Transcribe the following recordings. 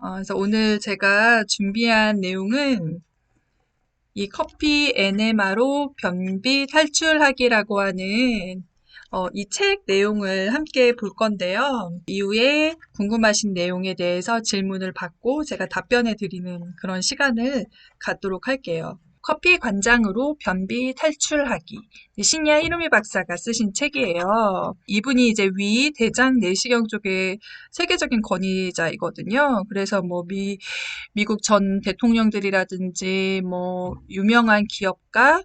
그래서 오늘 제가 준비한 내용은 이 커피 에네마로 변비 탈출하기라고 하는 이 책 내용을 함께 볼 건데요. 이후에 궁금하신 내용에 대해서 질문을 받고 제가 답변해 드리는 그런 시간을 갖도록 할게요. 커피 관장으로 변비 탈출하기. 신야 히로미 박사가 쓰신 책이에요. 이분이 이제 위, 대장, 내시경 쪽에 세계적인 권위자이거든요. 그래서 미국 전 대통령들이라든지 유명한 기업가,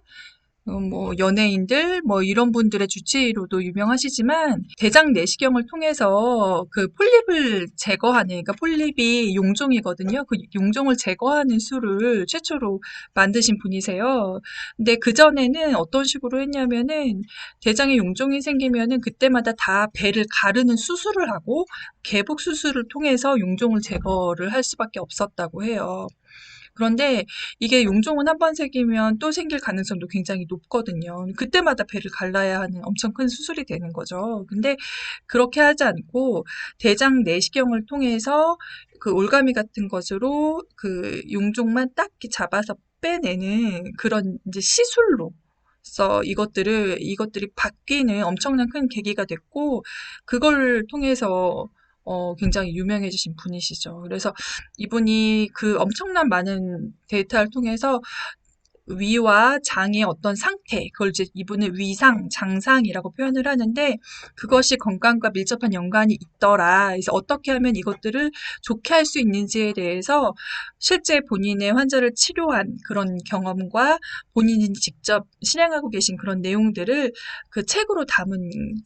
연예인들, 이런 분들의 주치의로도 유명하시지만, 대장 내시경을 통해서 그 폴립을 제거하는, 그러니까 폴립이 용종이거든요. 그 용종을 제거하는 수를 최초로 만드신 분이세요. 근데 그전에는 어떤 식으로 했냐면은, 대장에 용종이 생기면은 그때마다 다 배를 가르는 수술을 하고, 개복 수술을 통해서 용종을 제거를 할 수밖에 없었다고 해요. 그런데 이게 용종은 한 번 생기면 또 생길 가능성도 굉장히 높거든요. 그때마다 배를 갈라야 하는 엄청 큰 수술이 되는 거죠. 근데 그렇게 하지 않고 대장 내시경을 통해서 그 올가미 같은 것으로 그 용종만 딱 이렇게 잡아서 빼내는 그런 이제 시술로 이것들이 바뀌는 엄청난 큰 계기가 됐고, 그걸 통해서 굉장히 유명해지신 분이시죠. 그래서 이분이 그 엄청난 많은 데이터를 통해서 위와 장의 어떤 상태, 그걸 이제 이분은 위상, 장상이라고 표현을 하는데, 그것이 건강과 밀접한 연관이 있더라. 그래서 어떻게 하면 이것들을 좋게 할 수 있는지에 대해서 실제 본인의 환자를 치료한 그런 경험과 본인이 직접 실행하고 계신 그런 내용들을 그 책으로 담은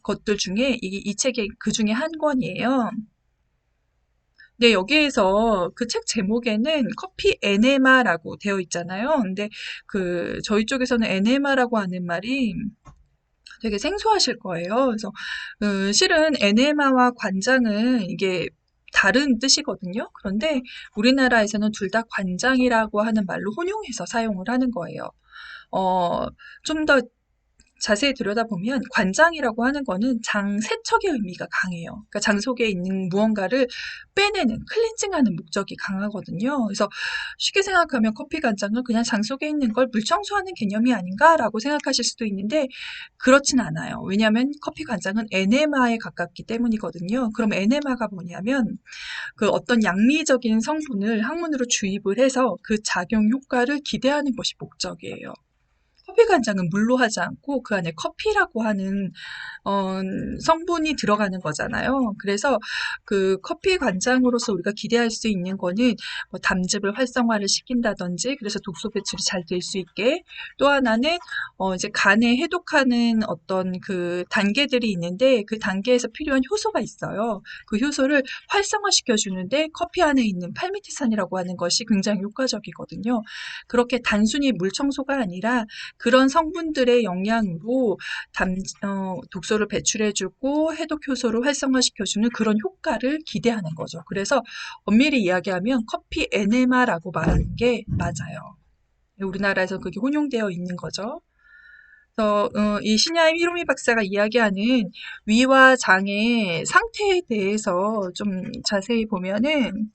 것들 중에 이 책이 그 중에 한 권이에요. 네, 여기에서 그 책 제목에는 커피 에네마라고 되어 있잖아요. 근데 저희 쪽에서는 에네마라고 하는 말이 되게 생소하실 거예요. 그래서, 실은 에네마와 관장은 이게 다른 뜻이거든요. 그런데 우리나라에서는 둘 다 관장이라고 하는 말로 혼용해서 사용을 하는 거예요. 좀 더 자세히 들여다보면 관장이라고 하는 거는 장 세척의 의미가 강해요. 그러니까 장 속에 있는 무언가를 빼내는, 클렌징하는 목적이 강하거든요. 그래서 쉽게 생각하면 커피 관장은 그냥 장 속에 있는 걸 물 청소하는 개념이 아닌가라고 생각하실 수도 있는데 그렇진 않아요. 왜냐하면 커피 관장은 에네마에 가깝기 때문이거든요. 그럼 에네마가 뭐냐면 그 어떤 양리적인 성분을 항문으로 주입을 해서 그 작용 효과를 기대하는 것이 목적이에요. 커피 간장은 물로 하지 않고 그 안에 커피라고 하는 어, 성분이 들어가는 거잖아요. 그래서 그 커피 관장으로서 우리가 기대할 수 있는 거는 담즙을 활성화를 시킨다든지, 그래서 독소 배출이 잘 될 수 있게, 또 하나는 이제 간에 해독하는 어떤 그 단계들이 있는데 그 단계에서 필요한 효소가 있어요. 그 효소를 활성화시켜 주는데 커피 안에 있는 팔미티산이라고 하는 것이 굉장히 효과적이거든요. 그렇게 단순히 물 청소가 아니라 그런 성분들의 영향으로 독소를 배출해주고 해독 효소를 활성화시켜주는 그런 효과를 기대하는 거죠. 그래서 엄밀히 이야기하면 커피 에네마라고 말하는 게 맞아요. 우리나라에서 그게 혼용되어 있는 거죠. 그래서 이 신야임 히로미 박사가 이야기하는 위와 장의 상태에 대해서 좀 자세히 보면은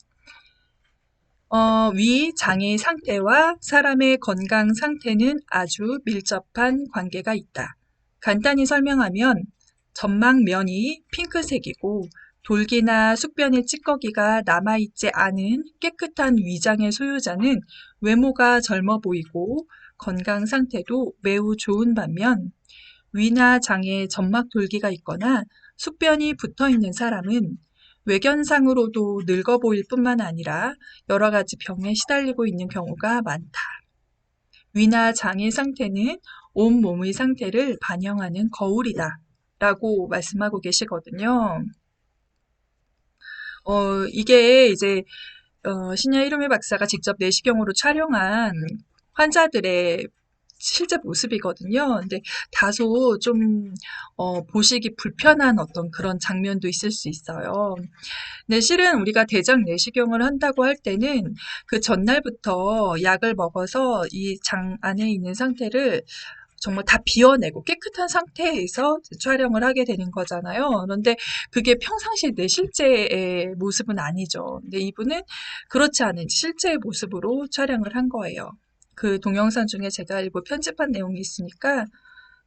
위, 장의 상태와 사람의 건강 상태는 아주 밀접한 관계가 있다. 간단히 설명하면 점막면이 핑크색이고 돌기나 숙변의 찌꺼기가 남아있지 않은 깨끗한 위장의 소유자는 외모가 젊어 보이고 건강 상태도 매우 좋은 반면, 위나 장에 점막 돌기가 있거나 숙변이 붙어 있는 사람은 외견상으로도 늙어 보일 뿐만 아니라 여러 가지 병에 시달리고 있는 경우가 많다. 위나 장의 상태는 온몸의 상태를 반영하는 거울이다. 라고 말씀하고 계시거든요. 이게 이제, 신야 히로미 박사가 직접 내시경으로 촬영한 환자들의 실제 모습이거든요. 근데 다소 좀, 보시기 불편한 어떤 그런 장면도 있을 수 있어요. 근데 실은 우리가 대장 내시경을 한다고 할 때는 그 전날부터 약을 먹어서 이 장 안에 있는 상태를 정말 다 비워내고 깨끗한 상태에서 촬영을 하게 되는 거잖아요. 그런데 그게 평상시 내 실제의 모습은 아니죠. 근데 이분은 그렇지 않은 실제의 모습으로 촬영을 한 거예요. 그 동영상 중에 제가 일부 편집한 내용이 있으니까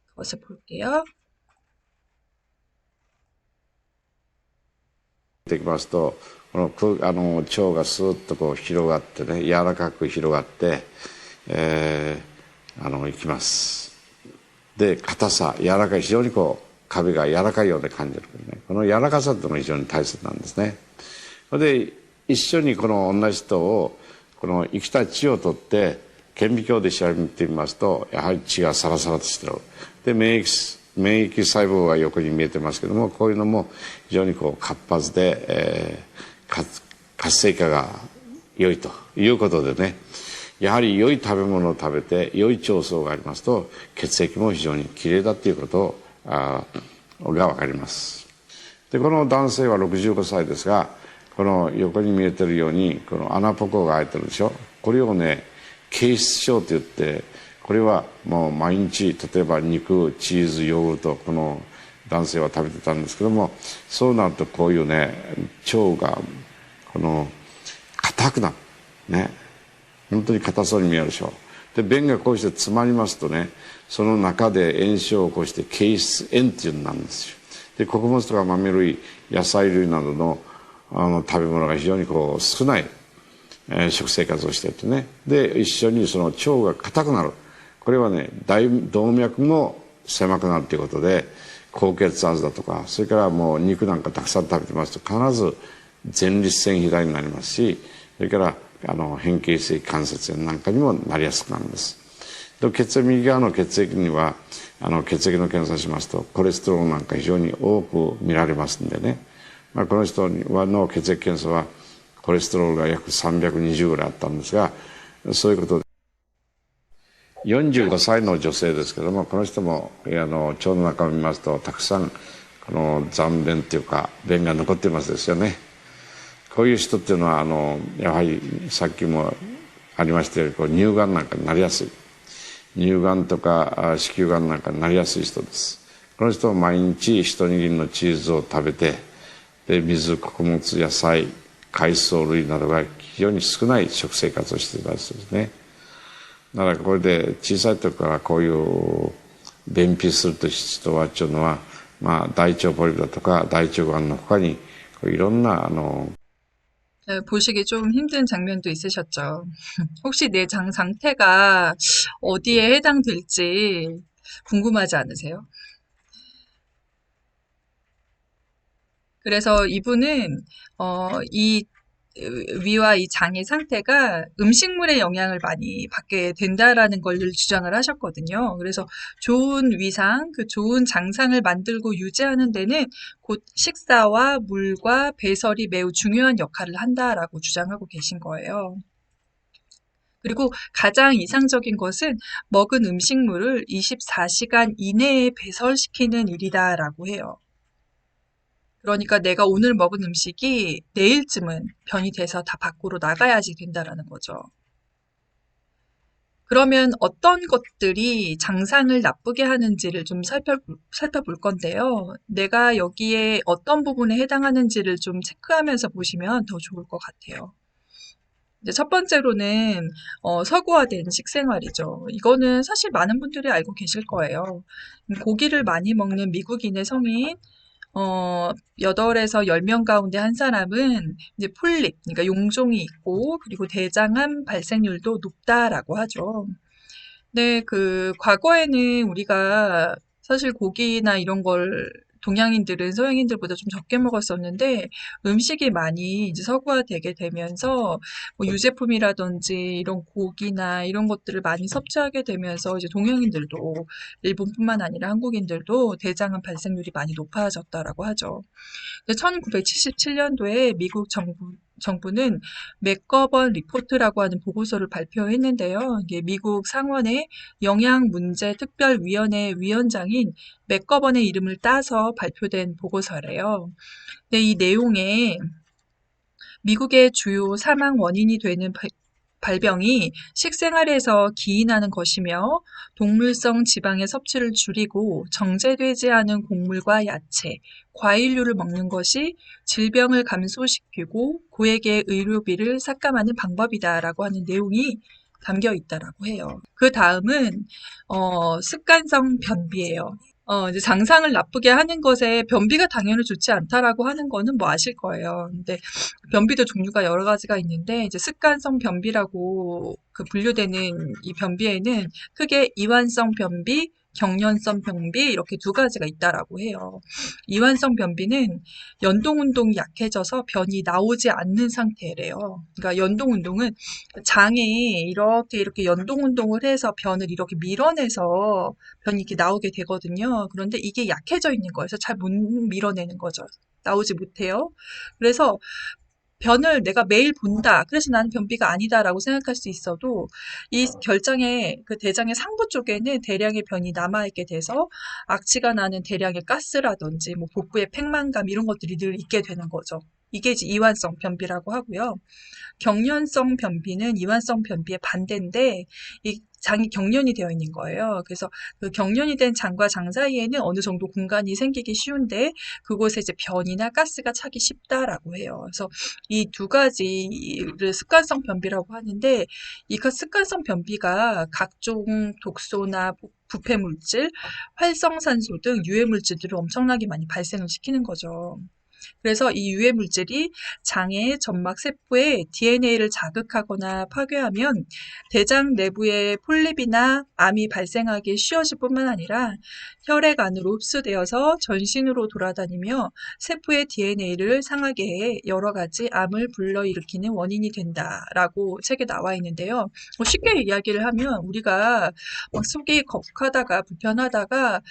그것을 볼게요. できますと、この腸がスーッとこう広がってね、柔らかく広がって、いきます。で、硬さ、柔らかい、非常にこう、壁が柔らかいようで感じる、ね。この柔らかさというのが非常に大切なんですね。で、一緒にこの同じ人を、この生きた血を取って、顕微鏡で調べてみますと、やはり血がサラサラとしてる。で、免疫細胞が横に見えてますけども、こういうのも非常にこう活発で、活性化が良いということでね、やはり良い食べ物を食べて良い腸相がありますと、血液も非常にきれいだということが分かります。で、この男性は65歳ですが、この横に見えてるようにこの穴ポコが開いてるでしょ。これをね、憩室症といって、これはもう毎日例えば肉、チーズ、ヨーグルト、この男性は食べてたんですけども、そうなるとこういうね、腸がこの硬くなるね、本当に硬そうに見えるでしょ。で、便がこうして詰まりますとね、その中で炎症を起こして憩室炎っていうのなんですよ。で、穀物とか豆類、野菜類などの食べ物が非常にこう少ない、食生活をしていてね。で、一緒にその腸が硬くなる。これはね、動脈も狭くなるということで、高血圧だとか、それからもう肉なんかたくさん食べてますと必ず前立腺肥大になりますし、それから変形性関節炎なんかにもなりやすくなるんです。で、右側の血液には血液の検査しますとコレステロールなんか非常に多く見られますんでね、この人の血液検査はコレステロールが約320ぐらいあったんですが、そういうことで45歳の女性ですけども、この人も腸の中を見ますとたくさんこの残便っていうか便が残ってますですよね。こういう人っていうのはやはりさっきもありましたように乳がんなんかになりやすい、乳がんとか子宮がんなんかになりやすい人です。この人は毎日一握りのチーズを食べて、で水、穀物、野菜、海藻類などが非常に少ない食生活をしていた人ですね。だからこれで小さい時からこういう便秘すると人はっていうのは、大腸ポリプだとか大腸がんの他にいろんな네, 보시기 좀 힘든 장면도 있으셨죠. 혹시 내 장 상태가 어디에 해당될지 궁금하지 않으세요? 그래서 이분은 이 위와 이 장의 상태가 음식물의 영향을 많이 받게 된다라는 걸 주장을 하셨거든요. 그래서 좋은 위상, 그 좋은 장상을 만들고 유지하는 데는 곧 식사와 물과 배설이 매우 중요한 역할을 한다라고 주장하고 계신 거예요. 그리고 가장 이상적인 것은 먹은 음식물을 24시간 이내에 배설시키는 일이다라고 해요. 그러니까 내가 오늘 먹은 음식이 내일쯤은 변이 돼서 다 밖으로 나가야지 된다라는 거죠. 그러면 어떤 것들이 장상을 나쁘게 하는지를 좀 살펴볼 건데요. 내가 여기에 어떤 부분에 해당하는지를 좀 체크하면서 보시면 더 좋을 것 같아요. 이제 첫 번째로는 서구화된 식생활이죠. 이거는 사실 많은 분들이 알고 계실 거예요. 고기를 많이 먹는 미국인의 성인 8에서 10명 가운데 한 사람은 이제 폴립, 그러니까 용종이 있고, 그리고 대장암 발생률도 높다라고 하죠. 네, 과거에는 우리가 사실 고기나 이런 걸 동양인들은 서양인들보다 좀 적게 먹었었는데 음식이 많이 이제 서구화되게 되면서 뭐 유제품이라든지 이런 고기나 이런 것들을 많이 섭취하게 되면서 이제 동양인들도 일본뿐만 아니라 한국인들도 대장암 발생률이 많이 높아졌다라고 하죠. 1977년도에 미국 정부는 맥거번 리포트라고 하는 보고서를 발표했는데요. 이게 미국 상원의 영양문제특별위원회 위원장인 맥거번의 이름을 따서 발표된 보고서래요. 근데 이 내용에 미국의 주요 사망 원인이 되는 발병이 식생활에서 기인하는 것이며 동물성 지방의 섭취를 줄이고 정제되지 않은 곡물과 야채, 과일류를 먹는 것이 질병을 감소시키고 고액의 의료비를 삭감하는 방법이다라고 하는 내용이 담겨 있다라고 해요. 그 다음은 습관성 변비예요. 이제 장상을 나쁘게 하는 것에 변비가 당연히 좋지 않다라고 하는 거는 뭐 아실 거예요. 근데 변비도 종류가 여러 가지가 있는데 이제 습관성 변비라고 그 분류되는 이 변비에는 크게 이완성 변비, 경련성 변비 이렇게 두 가지가 있다라고 해요. 이완성 변비는 연동 운동이 약해져서 변이 나오지 않는 상태래요. 그러니까 연동 운동은 장에 이렇게 연동 운동을 해서 변을 이렇게 밀어내서 변이 이렇게 나오게 되거든요. 그런데 이게 약해져 있는 거여서 잘 못 밀어내는 거죠. 나오지 못해요. 그래서 변을 내가 매일 본다. 그래서 나는 변비가 아니다라고 생각할 수 있어도 이 결장의 그 대장의 상부 쪽에는 대량의 변이 남아있게 돼서 악취가 나는 대량의 가스라든지 뭐 복부의 팽만감 이런 것들이 늘 있게 되는 거죠. 이게 이제 이완성 변비라고 하고요. 경련성 변비는 이완성 변비의 반대인데 이 장이 경련이 되어 있는 거예요. 그래서 그 경련이 된 장과 장 사이에는 어느 정도 공간이 생기기 쉬운데 그곳에 이제 변이나 가스가 차기 쉽다라고 해요. 그래서 이 두 가지를 습관성 변비라고 하는데 이 습관성 변비가 각종 독소나 부패 물질, 활성산소 등 유해 물질들을 엄청나게 많이 발생을 시키는 거죠. 그래서 이 유해 물질이 장의 점막 세포의 DNA를 자극하거나 파괴하면 대장 내부의 폴립이나 암이 발생하기 쉬워질 뿐만 아니라 혈액 안으로 흡수되어서 전신으로 돌아다니며 세포의 DNA를 상하게 해 여러 가지 암을 불러일으키는 원인이 된다라고 책에 나와 있는데요. 쉽게 이야기를 하면 우리가 막 속이 거북하다가 불편하다가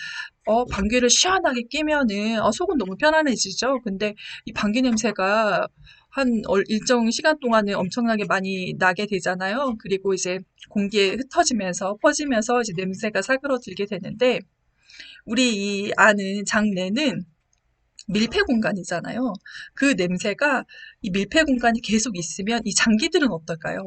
방귀를 시원하게 끼면은 속은 너무 편안해지죠. 근데 이 방귀 냄새가 한 일정 시간 동안은 엄청나게 많이 나게 되잖아요. 그리고 이제 공기에 흩어지면서 퍼지면서 이제 냄새가 사그러들게 되는데 우리 이 안은 장내는 밀폐 공간이잖아요. 그 냄새가 이 밀폐 공간이 계속 있으면 이 장기들은 어떨까요?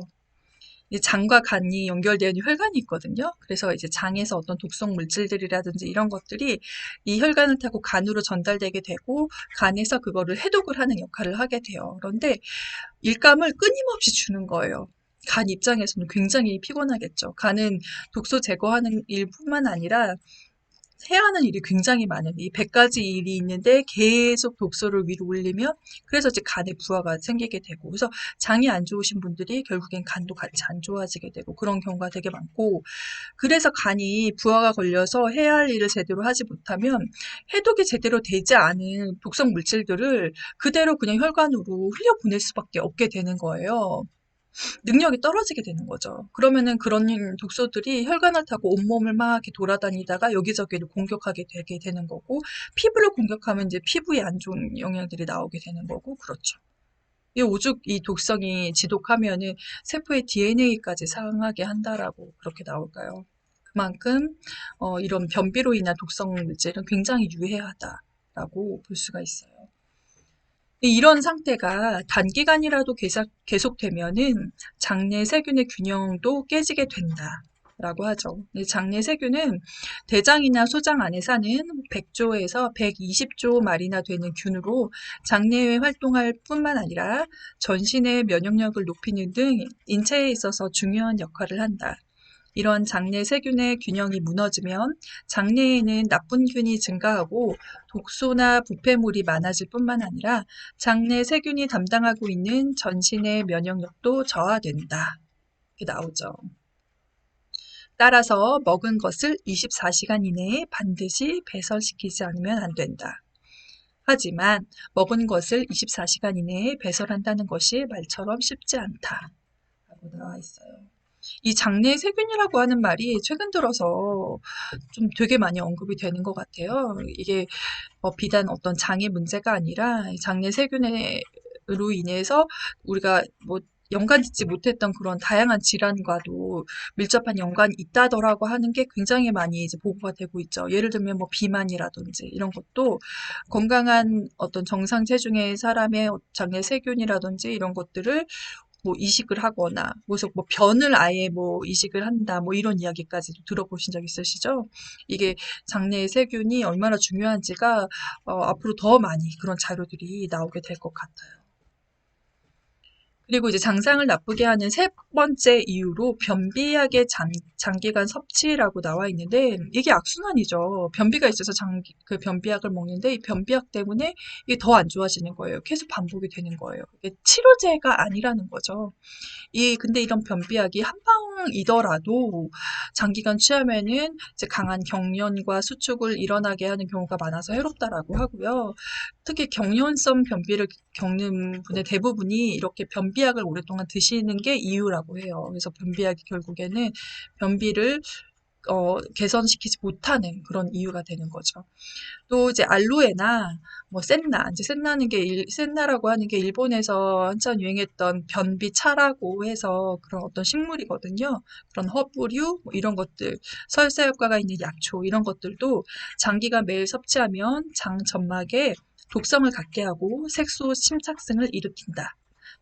장과 간이 연결되어 있는 혈관이 있거든요. 그래서 이제 장에서 어떤 독성 물질들이라든지 이런 것들이 이 혈관을 타고 간으로 전달되게 되고 간에서 그거를 해독을 하는 역할을 하게 돼요. 그런데 일감을 끊임없이 주는 거예요. 간 입장에서는 굉장히 피곤하겠죠. 간은 독소 제거하는 일뿐만 아니라 해야 하는 일이 굉장히 많은 이 100가지 일이 있는데 계속 독소를 위로 올리면 그래서 이제 간에 부하가 생기게 되고 그래서 장이 안 좋으신 분들이 결국엔 간도 같이 안 좋아지게 되고 그런 경우가 되게 많고 그래서 간이 부하가 걸려서 해야 할 일을 제대로 하지 못하면 해독이 제대로 되지 않은 독성 물질들을 그대로 그냥 혈관으로 흘려보낼 수밖에 없게 되는 거예요. 능력이 떨어지게 되는 거죠. 그러면은 그런 독소들이 혈관을 타고 온몸을 막 이렇게 돌아다니다가 여기저기를 공격하게 되게 되는 거고, 피부를 공격하면 이제 피부에 안 좋은 영향들이 나오게 되는 거고, 그렇죠. 오죽 이 독성이 지독하면은 세포의 DNA까지 상하게 한다라고 그렇게 나올까요? 그만큼 이런 변비로 인한 독성 물질은 굉장히 유해하다라고 볼 수가 있어요. 이런 상태가 단기간이라도 계속되면은 장내 세균의 균형도 깨지게 된다라고 하죠. 장내 세균은 대장이나 소장 안에 사는 100조에서 120조 마리나 되는 균으로 장내에 활동할 뿐만 아니라 전신의 면역력을 높이는 등 인체에 있어서 중요한 역할을 한다. 이런 장내 세균의 균형이 무너지면 장내에는 나쁜 균이 증가하고 독소나 부패물이 많아질 뿐만 아니라 장내 세균이 담당하고 있는 전신의 면역력도 저하된다. 이렇게 나오죠. 따라서 먹은 것을 24시간 이내에 반드시 배설시키지 않으면 안 된다. 하지만 먹은 것을 24시간 이내에 배설한다는 것이 말처럼 쉽지 않다. 라고 나와 있어요. 이 장내 세균이라고 하는 말이 최근 들어서 좀 되게 많이 언급이 되는 것 같아요. 이게 비단 어떤 장의 문제가 아니라 장내 세균으로 인해서 우리가 뭐 연관짓지 못했던 그런 다양한 질환과도 밀접한 연관이 있다더라고 하는 게 굉장히 많이 이제 보고가 되고 있죠. 예를 들면 뭐 비만이라든지 이런 것도 건강한 어떤 정상 체중의 사람의 장내 세균이라든지 이런 것들을 뭐 이식을 하거나, 뭐 변을 아예 뭐 이식을 한다, 뭐 이런 이야기까지도 들어보신 적 있으시죠? 이게 장내의 세균이 얼마나 중요한지가 앞으로 더 많이 그런 자료들이 나오게 될 것 같아요. 그리고 이제 장상을 나쁘게 하는 세 번째 이유로 변비약의 장기간 섭취라고 나와 있는데 이게 악순환이죠. 변비가 있어서 그 변비약을 먹는데 이 변비약 때문에 이게 더 안 좋아지는 거예요. 계속 반복이 되는 거예요. 이게 치료제가 아니라는 거죠. 근데 이런 변비약이 한 방이더라도 장기간 취하면은 이제 강한 경련과 수축을 일어나게 하는 경우가 많아서 해롭다라고 하고요. 특히 경련성 변비를 겪는 분의 대부분이 이렇게 변비약을 오랫동안 드시는 게 이유라고 해요. 그래서 변비약이 결국에는 변비를 개선시키지 못하는 그런 이유가 되는 거죠. 또 이제 알로에나 뭐 센나, 이제 센나라고 하는 게 일본에서 한참 유행했던 변비차라고 해서 그런 어떤 식물이거든요. 그런 허브류 뭐 이런 것들, 설사 효과가 있는 약초 이런 것들도 장기간 매일 섭취하면 장 점막에 독성을 갖게 하고 색소 침착증을 일으킨다.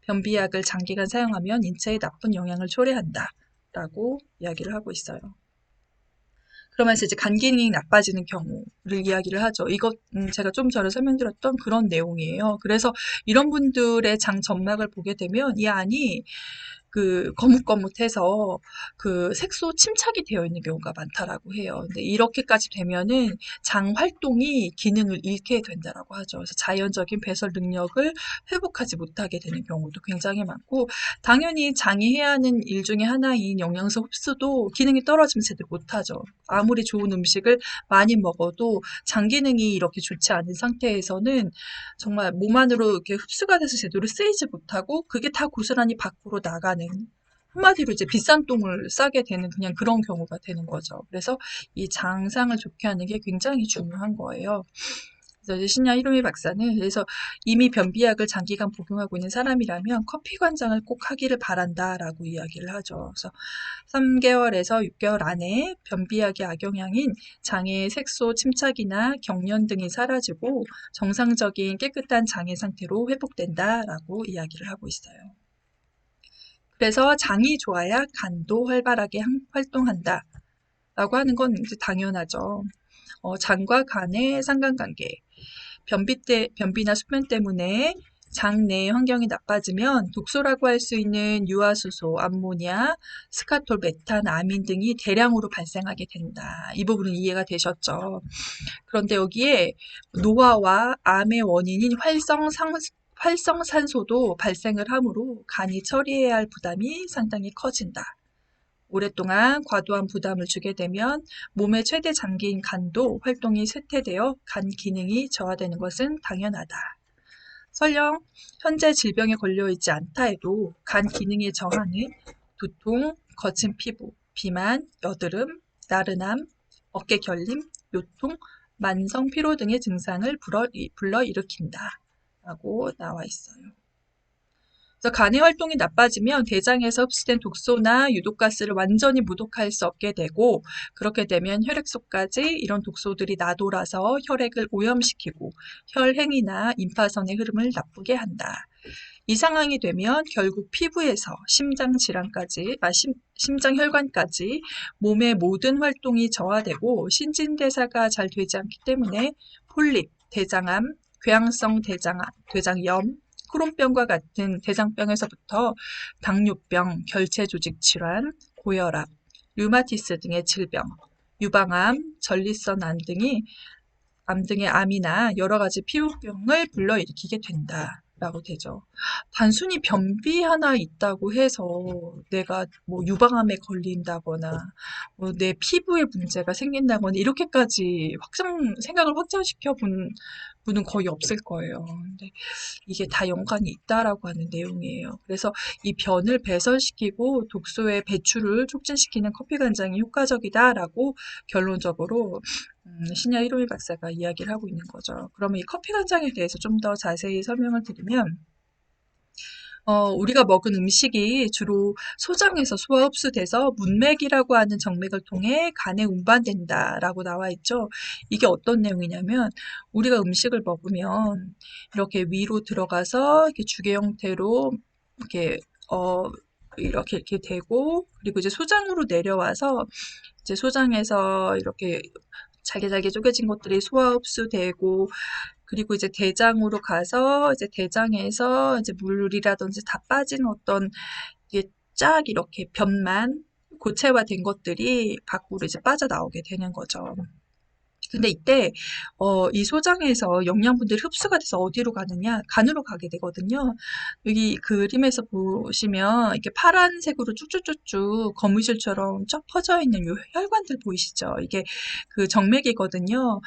변비약을 장기간 사용하면 인체에 나쁜 영향을 초래한다. 라고 이야기를 하고 있어요. 그러면서 이제 간 기능이 나빠지는 경우를 이야기를 하죠. 이것 제가 좀 전에 설명드렸던 그런 내용이에요. 그래서 이런 분들의 장 점막을 보게 되면 이 안이 그 거뭇거뭇해서 그 색소 침착이 되어 있는 경우가 많다라고 해요. 근데 이렇게까지 되면은 장 활동이 기능을 잃게 된다라고 하죠. 그래서 자연적인 배설 능력을 회복하지 못하게 되는 경우도 굉장히 많고, 당연히 장이 해야 하는 일 중에 하나인 영양소 흡수도 기능이 떨어지면 제대로 못하죠. 아무리 좋은 음식을 많이 먹어도 장 기능이 이렇게 좋지 않은 상태에서는 정말 몸 안으로 이렇게 흡수가 돼서 제대로 쓰이지 못하고 그게 다 고스란히 밖으로 나가는, 한마디로 이제 비싼 똥을 싸게 되는 그냥 그런 경우가 되는 거죠. 그래서 이 장상을 좋게 하는 게 굉장히 중요한 거예요. 그래서 이제 신야 히로미 박사는 그래서 이미 변비약을 장기간 복용하고 있는 사람이라면 커피 관장을 꼭 하기를 바란다라고 이야기를 하죠. 그래서 3개월에서 6개월 안에 변비약의 악영향인 장의 색소 침착이나 경련 등이 사라지고 정상적인 깨끗한 장의 상태로 회복된다라고 이야기를 하고 있어요. 그래서 장이 좋아야 간도 활발하게 활동한다. 라고 하는 건 이제 당연하죠. 장과 간의 상관관계. 변비나 수면 때문에 장 내 환경이 나빠지면 독소라고 할 수 있는 유화수소, 암모니아, 스카톨, 메탄, 아민 등이 대량으로 발생하게 된다. 이 부분은 이해가 되셨죠? 그런데 여기에 노화와 암의 원인인 활성산소도 발생을 하므로 간이 처리해야 할 부담이 상당히 커진다. 오랫동안 과도한 부담을 주게 되면 몸의 최대 장기인 간도 활동이 쇠퇴되어 간 기능이 저하되는 것은 당연하다. 설령 현재 질병에 걸려 있지 않다 해도 간 기능의 저하는 두통, 거친 피부, 비만, 여드름, 나른함, 어깨 결림, 요통, 만성 피로 등의 증상을 불러일으킨다. 라고 나와 있어요. 그래서 간의 활동이 나빠지면 대장에서 흡수된 독소나 유독가스를 완전히 무독할 수 없게 되고, 그렇게 되면 혈액 속까지 이런 독소들이 나돌아서 혈액을 오염시키고 혈행이나 임파선의 흐름을 나쁘게 한다. 이 상황이 되면 결국 피부에서 심장혈관까지 몸의 모든 활동이 저하되고 신진대사가 잘 되지 않기 때문에 폴립, 대장암, 궤양성 대장염, 크론병과 같은 대장병에서부터 당뇨병, 결체조직 질환, 고혈압, 류마티스 등의 질병, 유방암, 전립선암 등의 암이나 여러 가지 피부병을 불러일으키게 된다라고 되죠. 단순히 변비 하나 있다고 해서 내가 뭐 유방암에 걸린다거나 뭐 내 피부에 문제가 생긴다거나 이렇게까지 생각을 확장시켜 본 분은 거의 없을 거예요. 근데 이게 다 연관이 있다라고 하는 내용이에요. 그래서 이 변을 배설시키고 독소의 배출을 촉진시키는 커피 간장이 효과적이다라고 결론적으로 신야 히로미 박사가 이야기를 하고 있는 거죠. 그러면 이 커피 간장에 대해서 좀 더 자세히 설명을 드리면, 우리가 먹은 음식이 주로 소장에서 소화 흡수돼서 문맥이라고 하는 정맥을 통해 간에 운반된다라고 나와 있죠. 이게 어떤 내용이냐면, 우리가 음식을 먹으면 이렇게 위로 들어가서 이렇게 주개 형태로 이렇게 어, 이렇게 되고, 그리고 이제 소장으로 내려와서, 이제 소장에서 이렇게 잘게 잘게 쪼개진 것들이 소화 흡수되고, 그리고 이제 대장으로 가서, 이제 대장에서 이제 물이라든지 다 빠진 어떤, 이게 쫙 이렇게 변만, 고체화된 것들이 밖으로 이제 빠져나오게 되는 거죠. 근데 이때 이 소장에서 영양분들이 흡수가 돼서 어디로 가느냐? 간으로 가게 되거든요. 여기 그림에서 보시면 이렇게 파란색으로 쭉쭉쭉쭉 거미줄처럼 쫙 퍼져 있는 요 혈관들 보이시죠? 이게 그 정맥이거든요.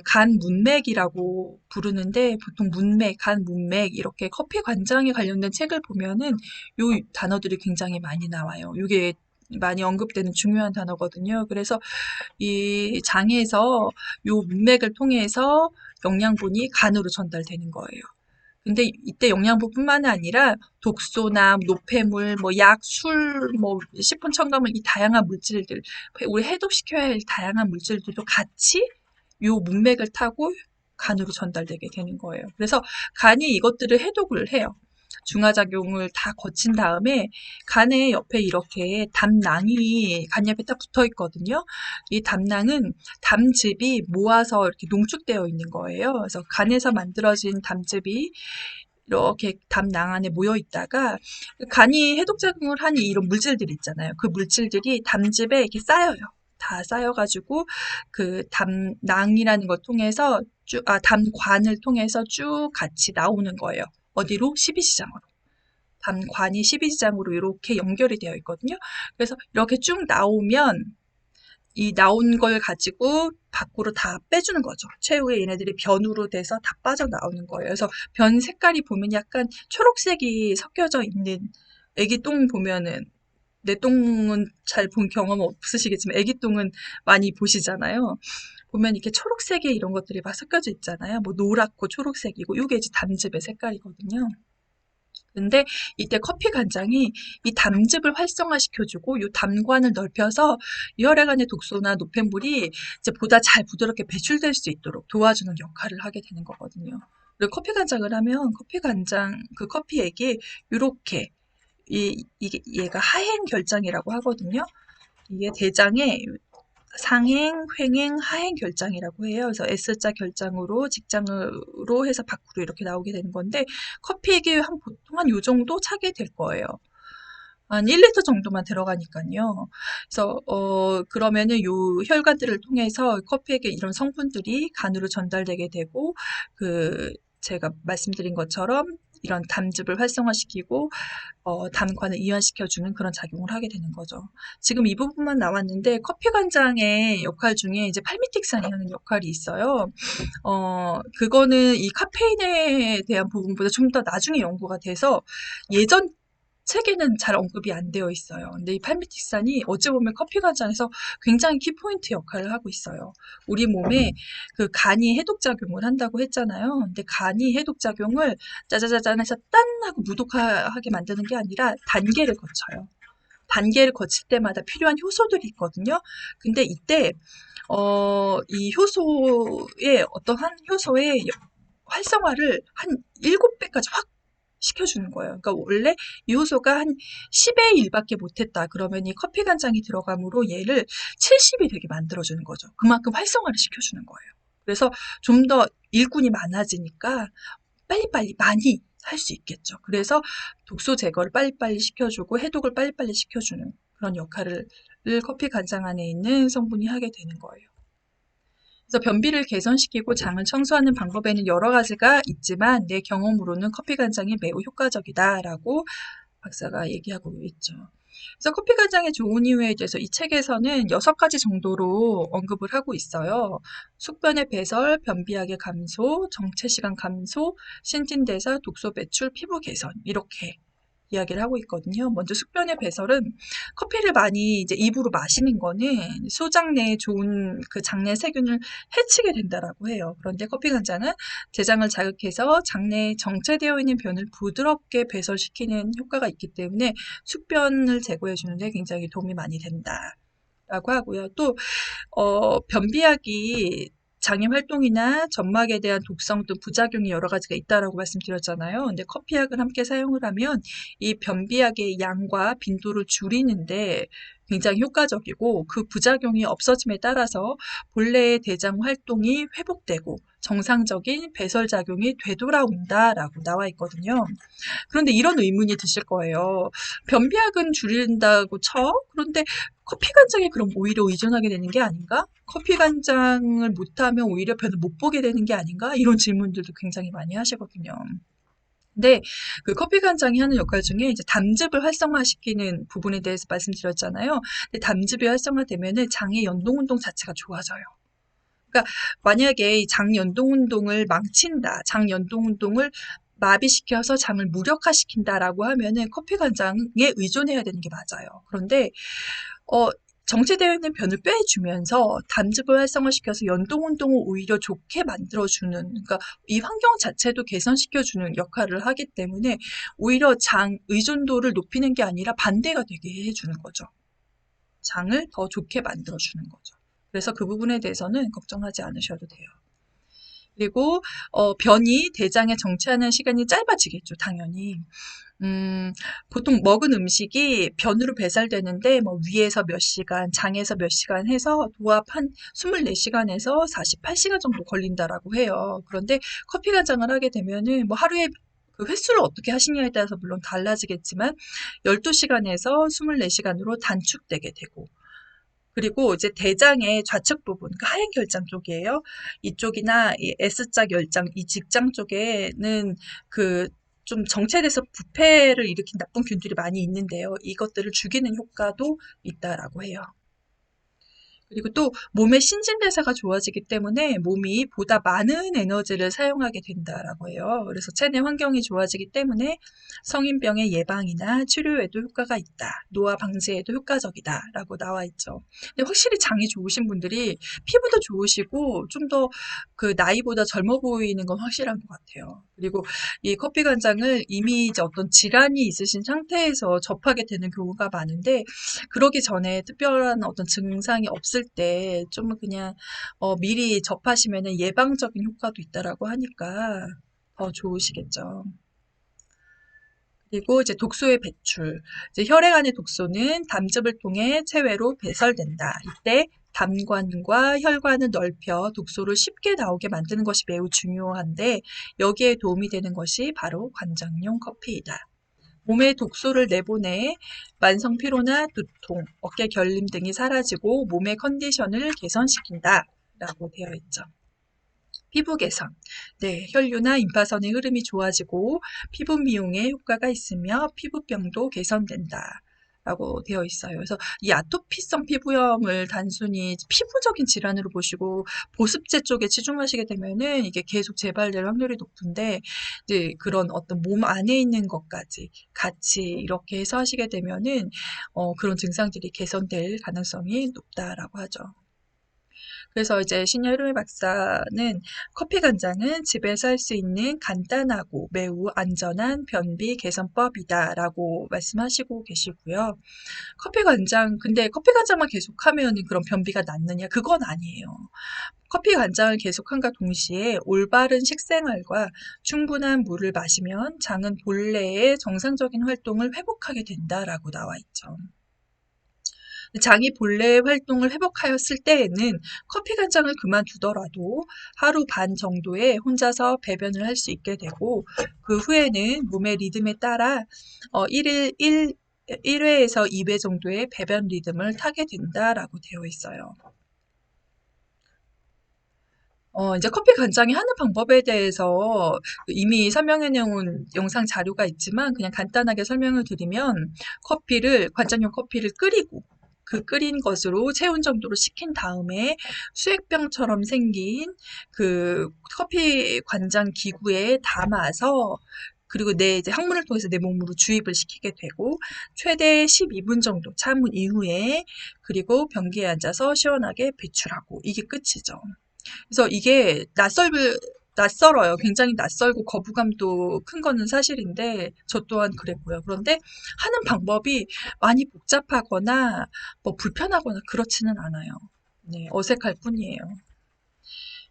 간 문맥이라고 부르는데 보통 문맥, 간 문맥 이렇게 커피 관장에 관련된 책을 보면은 요 단어들이 굉장히 많이 나와요. 요게 많이 언급되는 중요한 단어거든요. 그래서 이 장에서 요 문맥을 통해서 영양분이 간으로 전달되는 거예요. 근데 이때 영양분뿐만 아니라 독소나 노폐물, 뭐 약, 술, 뭐 식품 첨가물 이 다양한 물질들, 우리 해독시켜야 할 다양한 물질들도 같이 요 문맥을 타고 간으로 전달되게 되는 거예요. 그래서 간이 이것들을 해독을 해요. 중화작용을 다 거친 다음에 간에 옆에 이렇게 담낭이 간 옆에 딱 붙어 있거든요. 이 담낭은 담즙이 모아서 이렇게 농축되어 있는 거예요. 그래서 간에서 만들어진 담즙이 이렇게 담낭 안에 모여 있다가 간이 해독작용을 하는 이런 물질들 있잖아요. 그 물질들이 담즙에 이렇게 쌓여요. 다 쌓여가지고 그 담낭이라는 걸 통해서 담관을 통해서 쭉 같이 나오는 거예요. 어디로? 십이지장으로. 담관이 십이지장으로 이렇게 연결이 되어 있거든요. 그래서 이렇게 쭉 나오면 이 나온 걸 가지고 밖으로 다 빼주는 거죠. 최후에 얘네들이 변으로 돼서 다 빠져나오는 거예요. 그래서 변 색깔이 보면 약간 초록색이 섞여져 있는 애기 똥 보면은 내 똥은 잘 본 경험 없으시겠지만 애기 똥은 많이 보시잖아요. 보면 이렇게 초록색의 이런 것들이 막 섞여져 있잖아요. 뭐 노랗고 초록색이고 이게 이제 담즙의 색깔이거든요. 근데 이때 커피 간장이 이 담즙을 활성화시켜주고 이 담관을 넓혀서 이 혈액안의 독소나 노폐물이 이제 보다 잘 부드럽게 배출될 수 있도록 도와주는 역할을 하게 되는 거거든요. 그리고 커피 간장을 하면 커피 간장 그 커피액이 이렇게 이게 얘가 하행 결장이라고 하거든요. 이게 대장에 상행, 횡행, 하행 결장이라고 해요. 그래서 S자 결장으로 직장으로 해서 밖으로 이렇게 나오게 되는 건데 커피액이 보통 한 요 정도 차게 될 거예요. 한 1리터 정도만 들어가니까요. 그래서 그러면은 요 혈관들을 통해서 커피액의 이런 성분들이 간으로 전달되게 되고 그 제가 말씀드린 것처럼 이런 담즙을 활성화시키고 담관을 이완시켜주는 그런 작용을 하게 되는 거죠. 지금 이 부분만 나왔는데 커피 간장의 역할 중에 이제 팔미틱산이 하는 역할이 있어요. 그거는 이 카페인에 대한 부분보다 좀 더 나중에 연구가 돼서 예전 책에는 잘 언급이 안 되어 있어요. 근데 이 팔미틱산이 어찌 보면 커피 간장에서 굉장히 키포인트 역할을 하고 있어요. 우리 몸에 그 간이 해독작용을 한다고 했잖아요. 근데 간이 해독작용을 짜자자잔 해서 딴 하고 무독하게 만드는 게 아니라 단계를 거쳐요. 단계를 거칠 때마다 필요한 효소들이 있거든요. 근데 이때 이 효소의 어떤 한 효소의 활성화를 한 7배까지 확 시켜주는 거예요. 그러니까 원래 이 효소가 한 10의 1밖에 못했다. 그러면 이 커피 간장이 들어감으로 얘를 70이 되게 만들어주는 거죠. 그만큼 활성화를 시켜주는 거예요. 그래서 좀 더 일꾼이 많아지니까 빨리빨리 많이 할 수 있겠죠. 그래서 독소 제거를 빨리빨리 시켜주고 해독을 빨리빨리 시켜주는 그런 역할을 커피 간장 안에 있는 성분이 하게 되는 거예요. 그래서 변비를 개선시키고 장을 청소하는 방법에는 여러 가지가 있지만 내 경험으로는 커피 간장이 매우 효과적이다라고 박사가 얘기하고 있죠. 그래서 커피 간장의 좋은 이유에 대해서 이 책에서는 6가지 정도로 언급을 하고 있어요. 숙변의 배설, 변비약의 감소, 정체시간 감소, 신진대사, 독소 배출, 피부 개선 이렇게 이야기를 하고 있거든요. 먼저 숙변의 배설은 커피를 많이 이제 입으로 마시는 거는 소장 내에 좋은 그 장내 세균을 해치게 된다라고 해요. 그런데 커피 간장은 대장을 자극해서 장내에 정체되어 있는 변을 부드럽게 배설시키는 효과가 있기 때문에 숙변을 제거해 주는데 굉장히 도움이 많이 된다라고 하고요. 또 변비약이 장의 활동이나 점막에 대한 독성 등 부작용이 여러 가지가 있다라고 말씀드렸잖아요. 근데 커피약을 함께 사용을 하면 이 변비약의 양과 빈도를 줄이는데 굉장히 효과적이고 그 부작용이 없어짐에 따라서 본래의 대장 활동이 회복되고 정상적인 배설작용이 되돌아온다라고 나와 있거든요. 그런데 이런 의문이 드실 거예요. 변비약은 줄인다고 쳐? 그런데 커피 간장에 그럼 오히려 의존하게 되는 게 아닌가? 커피 간장을 못하면 오히려 변을 못 보게 되는 게 아닌가? 이런 질문들도 굉장히 많이 하시거든요. 근데 그 커피 간장이 하는 역할 중에 이제 담즙을 활성화시키는 부분에 대해서 말씀드렸잖아요. 근데 담즙이 활성화되면은 장의 연동 운동 자체가 좋아져요. 그러니까 만약에 이 장 연동 운동을 망친다, 장 연동 운동을 마비시켜서 장을 무력화시킨다라고 하면은 커피 간장에 의존해야 되는 게 맞아요. 그런데 어, 정체되어 있는 변을 빼주면서 담즙을 활성화시켜서 연동 운동을 오히려 좋게 만들어주는, 그러니까 이 환경 자체도 개선시켜주는 역할을 하기 때문에 오히려 장 의존도를 높이는 게 아니라 반대가 되게 해주는 거죠. 장을 더 좋게 만들어주는 거죠. 그래서 그 부분에 대해서는 걱정하지 않으셔도 돼요. 그리고 변이 대장에 정체하는 시간이 짧아지겠죠, 당연히. 보통 먹은 음식이 변으로 배설되는데 뭐 위에서 몇 시간, 장에서 몇 시간 해서 도합 한 24시간에서 48시간 정도 걸린다라고 해요. 그런데 커피 간장을 하게 되면은 뭐 하루에 그 횟수를 어떻게 하시냐에 따라서 물론 달라지겠지만 12시간에서 24시간으로 단축되게 되고 그리고 이제 대장의 좌측 부분, 그 하얀 결장 쪽이에요. 이쪽이나 이 S자 결장, 이 직장 쪽에는 그 좀 정체돼서 부패를 일으킨 나쁜 균들이 많이 있는데요. 이것들을 죽이는 효과도 있다라고 해요. 그리고 또 몸의 신진대사가 좋아지기 때문에 몸이 보다 많은 에너지를 사용하게 된다라고 해요. 그래서 체내 환경이 좋아지기 때문에 성인병의 예방이나 치료에도 효과가 있다. 노화 방지에도 효과적이다라고 나와 있죠. 근데 확실히 장이 좋으신 분들이 피부도 좋으시고 좀 더 그 나이보다 젊어 보이는 건 확실한 것 같아요. 그리고 이 커피 간장을 이미 이제 어떤 질환이 있으신 상태에서 접하게 되는 경우가 많은데 그러기 전에 특별한 어떤 증상이 없을 때 좀 그냥 미리 접하시면은 예방적인 효과도 있다라고 하니까 더 좋으시겠죠. 그리고 이제 독소의 배출. 이제 혈액 안의 독소는 담즙을 통해 체외로 배설된다. 이때 담관과 혈관을 넓혀 독소를 쉽게 나오게 만드는 것이 매우 중요한데 여기에 도움이 되는 것이 바로 관장용 커피이다. 몸에 독소를 내보내 만성 피로나 두통, 어깨 결림 등이 사라지고 몸의 컨디션을 개선시킨다. 라고 되어 있죠. 피부 개선. 네, 혈류나 임파선의 흐름이 좋아지고 피부 미용에 효과가 있으며 피부병도 개선된다. 라고 되어 있어요. 그래서 이 아토피성 피부염을 단순히 피부적인 질환으로 보시고 보습제 쪽에 치중하시게 되면은 이게 계속 재발될 확률이 높은데 이제 그런 어떤 몸 안에 있는 것까지 같이 이렇게 해서 하시게 되면은 그런 증상들이 개선될 가능성이 높다라고 하죠. 그래서 이제 신여름의 박사는 커피 간장은 집에서 할 수 있는 간단하고 매우 안전한 변비 개선법이다라고 말씀하시고 계시고요. 근데 커피 간장만 계속하면 그런 변비가 낫느냐? 그건 아니에요. 커피 간장을 계속함과 동시에 올바른 식생활과 충분한 물을 마시면 장은 본래의 정상적인 활동을 회복하게 된다라고 나와 있죠. 장이 본래의 활동을 회복하였을 때에는 커피 간장을 그만두더라도 하루 반 정도에 혼자서 배변을 할 수 있게 되고 그 후에는 몸의 리듬에 따라 1회에서 2회 정도의 배변 리듬을 타게 된다라고 되어 있어요. 이제 커피 간장이 하는 방법에 대해서 이미 설명해 놓은 영상 자료가 있지만 그냥 간단하게 설명을 드리면 관장용 커피를 끓이고 그 끓인 것으로 체온 정도로 식힌 다음에 수액병처럼 생긴 그 커피 관장 기구에 담아서 그리고 이제 항문을 통해서 내 몸으로 주입을 시키게 되고 최대 12분 정도 참은 이후에 그리고 변기에 앉아서 시원하게 배출하고 이게 끝이죠. 그래서 이게 낯설어요. 굉장히 낯설고 거부감도 큰 거는 사실인데 저 또한 그랬고요. 그런데 하는 방법이 많이 복잡하거나 뭐 불편하거나 그렇지는 않아요. 네, 어색할 뿐이에요.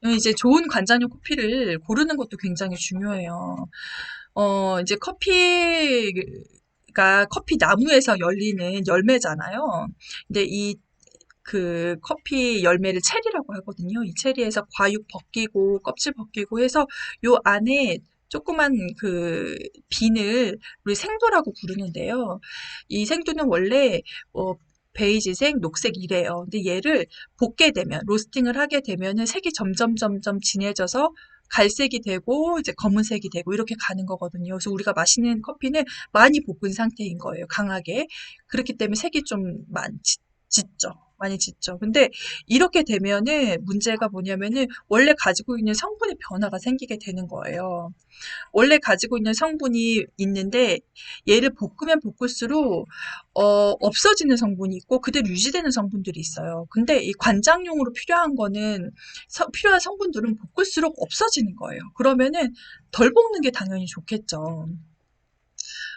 이제 좋은 관장용 커피를 고르는 것도 굉장히 중요해요. 이제 커피가 커피 나무에서 열리는 열매잖아요. 근데 그 커피 열매를 체리라고 하거든요. 이 체리에서 과육 벗기고 껍질 벗기고 해서 요 안에 조그만 그 비늘 우리 생도라고 부르는데요. 이 생도는 원래 어, 베이지색, 녹색이래요. 근데 얘를 볶게 되면 로스팅을 하게 되면은 색이 점점 진해져서 갈색이 되고 이제 검은색이 되고 이렇게 가는 거거든요. 그래서 우리가 마시는 커피는 많이 볶은 상태인 거예요. 강하게. 그렇기 때문에 색이 좀 짙죠. 많이 짙죠. 근데 이렇게 되면은 문제가 뭐냐면은 원래 가지고 있는 성분의 변화가 생기게 되는 거예요. 원래 가지고 있는 성분이 있는데 얘를 볶으면 볶을수록 없어지는 성분이 있고 그대로 유지되는 성분들이 있어요. 근데 이 관장용으로 필요한 거는 필요한 성분들은 볶을수록 없어지는 거예요. 그러면은 덜 볶는 게 당연히 좋겠죠.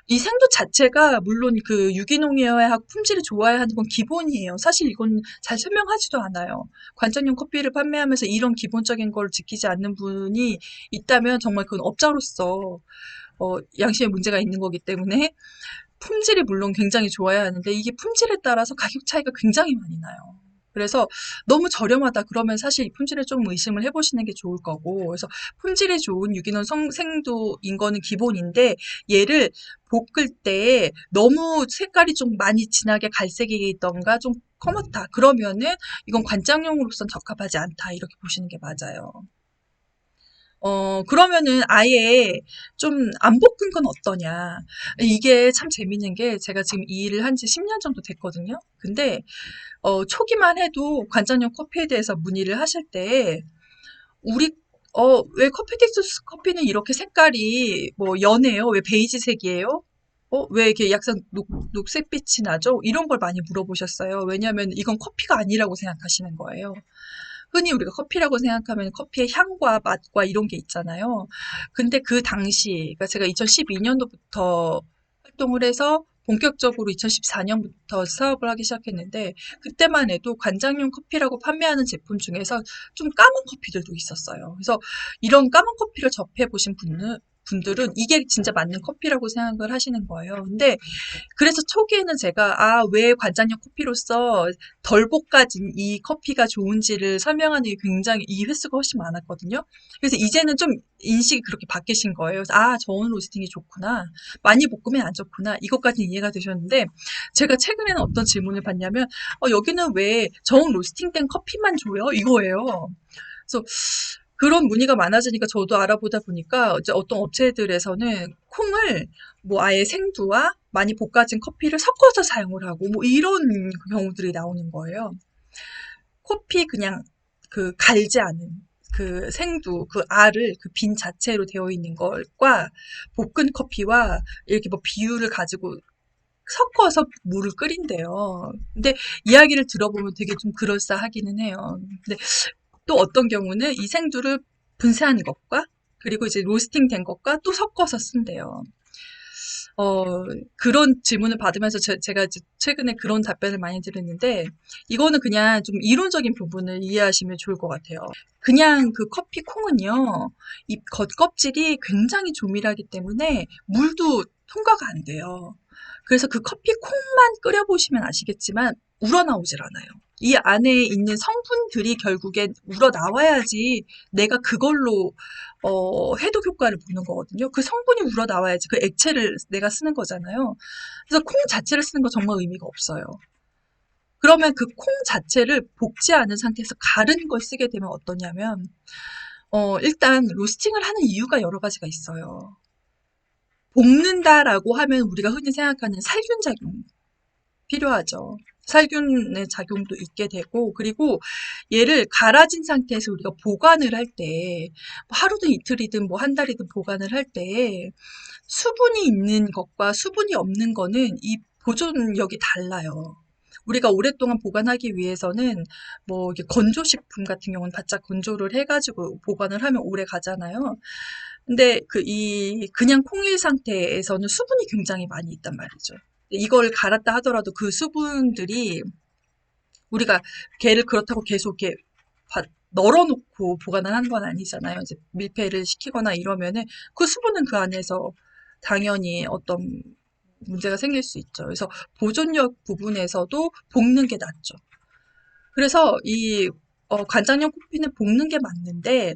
이 생도 자체가 물론 그 유기농이어야 하고 품질이 좋아야 하는 건 기본이에요. 사실 이건 잘 설명하지도 않아요. 관장용 커피를 판매하면서 이런 기본적인 걸 지키지 않는 분이 있다면 정말 그건 업자로서 양심에 문제가 있는 거기 때문에 품질이 물론 굉장히 좋아야 하는데 이게 품질에 따라서 가격 차이가 굉장히 많이 나요. 그래서 너무 저렴하다 그러면 사실 이 품질에 좀 의심을 해보시는 게 좋을 거고 그래서 품질이 좋은 유기농 생도인 거는 기본인데 얘를 볶을 때 너무 색깔이 좀 많이 진하게 갈색이던가 좀 커멓다 그러면은 이건 관장용으로선 적합하지 않다 이렇게 보시는 게 맞아요. 그러면은 아예 좀 안 볶은 건 어떠냐. 이게 참 재밌는 게 제가 지금 이 일을 한 지 10년 정도 됐거든요. 근데 초기만 해도 관장용 커피에 대해서 문의를 하실 때 우리 왜 커피텍스 커피는 이렇게 색깔이 뭐 연해요? 왜 베이지색이에요? 왜 이렇게 약간 녹색빛이 나죠? 이런 걸 많이 물어보셨어요. 왜냐하면 이건 커피가 아니라고 생각하시는 거예요. 흔히 우리가 커피라고 생각하면 커피의 향과 맛과 이런 게 있잖아요. 근데 그 당시, 그러니까 제가 2012년도부터 활동을 해서 본격적으로 2014년부터 사업을 하기 시작했는데 그때만 해도 관장용 커피라고 판매하는 제품 중에서 좀 까만 커피들도 있었어요. 그래서 이런 까만 커피를 접해 보신 분들은 이게 진짜 맞는 커피라고 생각을 하시는 거예요. 근데 그래서 초기에는 제가 왜 관장용 커피로서 덜 볶아진 이 커피가 좋은지를 설명하는 게 굉장히 이 횟수가 훨씬 많았거든요. 그래서 이제는 좀 인식이 그렇게 바뀌신 거예요. 그래서 저온 로스팅이 좋구나. 많이 볶으면 안 좋구나. 이것까지 이해가 되셨는데 제가 최근에는 어떤 질문을 받냐면 여기는 왜 저온 로스팅된 커피만 줘요? 이거예요. 그래서 그런 문의가 많아지니까 저도 알아보다 보니까 이제 어떤 업체들에서는 콩을 뭐 아예 생두와 많이 볶아진 커피를 섞어서 사용을 하고 뭐 이런 경우들이 나오는 거예요. 커피 그냥 그 갈지 않은 그 생두 그 알을 그 빈 자체로 되어 있는 것과 볶은 커피와 이렇게 뭐 비율을 가지고 섞어서 물을 끓인대요. 근데 이야기를 들어보면 되게 좀 그럴싸하기는 해요. 근데 또 어떤 경우는 이 생두를 분쇄한 것과 그리고 이제 로스팅 된 것과 또 섞어서 쓴대요. 그런 질문을 받으면서 제가 이제 최근에 그런 답변을 많이 드렸는데 이거는 그냥 좀 이론적인 부분을 이해하시면 좋을 것 같아요. 그냥 그 커피 콩은요, 이 겉껍질이 굉장히 조밀하기 때문에 물도 통과가 안 돼요. 그래서 그 커피 콩만 끓여보시면 아시겠지만 우러나오질 않아요. 이 안에 있는 성분들이 결국엔 우러나와야지 내가 그걸로 해독 효과를 보는 거거든요. 그 성분이 우러나와야지 그 액체를 내가 쓰는 거잖아요. 그래서 콩 자체를 쓰는 거 정말 의미가 없어요. 그러면 그 콩 자체를 볶지 않은 상태에서 가른 걸 쓰게 되면 어떠냐면 일단 로스팅을 하는 이유가 여러 가지가 있어요. 볶는다라고 하면 우리가 흔히 생각하는 살균 작용 필요하죠. 살균의 작용도 있게 되고 그리고 얘를 갈아진 상태에서 우리가 보관을 할 때 하루든 이틀이든 뭐 한 달이든 보관을 할 때 수분이 있는 것과 수분이 없는 거는 이 보존력이 달라요. 우리가 오랫동안 보관하기 위해서는 뭐 이게 건조식품 같은 경우는 바짝 건조를 해가지고 보관을 하면 오래 가잖아요. 근데 그냥 콩일 상태에서는 수분이 굉장히 많이 있단 말이죠. 이걸 갈았다 하더라도 그 수분들이 우리가 걔를 그렇다고 계속 이렇게 널어놓고 보관을 하는 건 아니잖아요. 이제 밀폐를 시키거나 이러면은 그 수분은 그 안에서 당연히 어떤 문제가 생길 수 있죠. 그래서 보존력 부분에서도 볶는 게 낫죠. 그래서 이 관장용 커피는 볶는 게 맞는데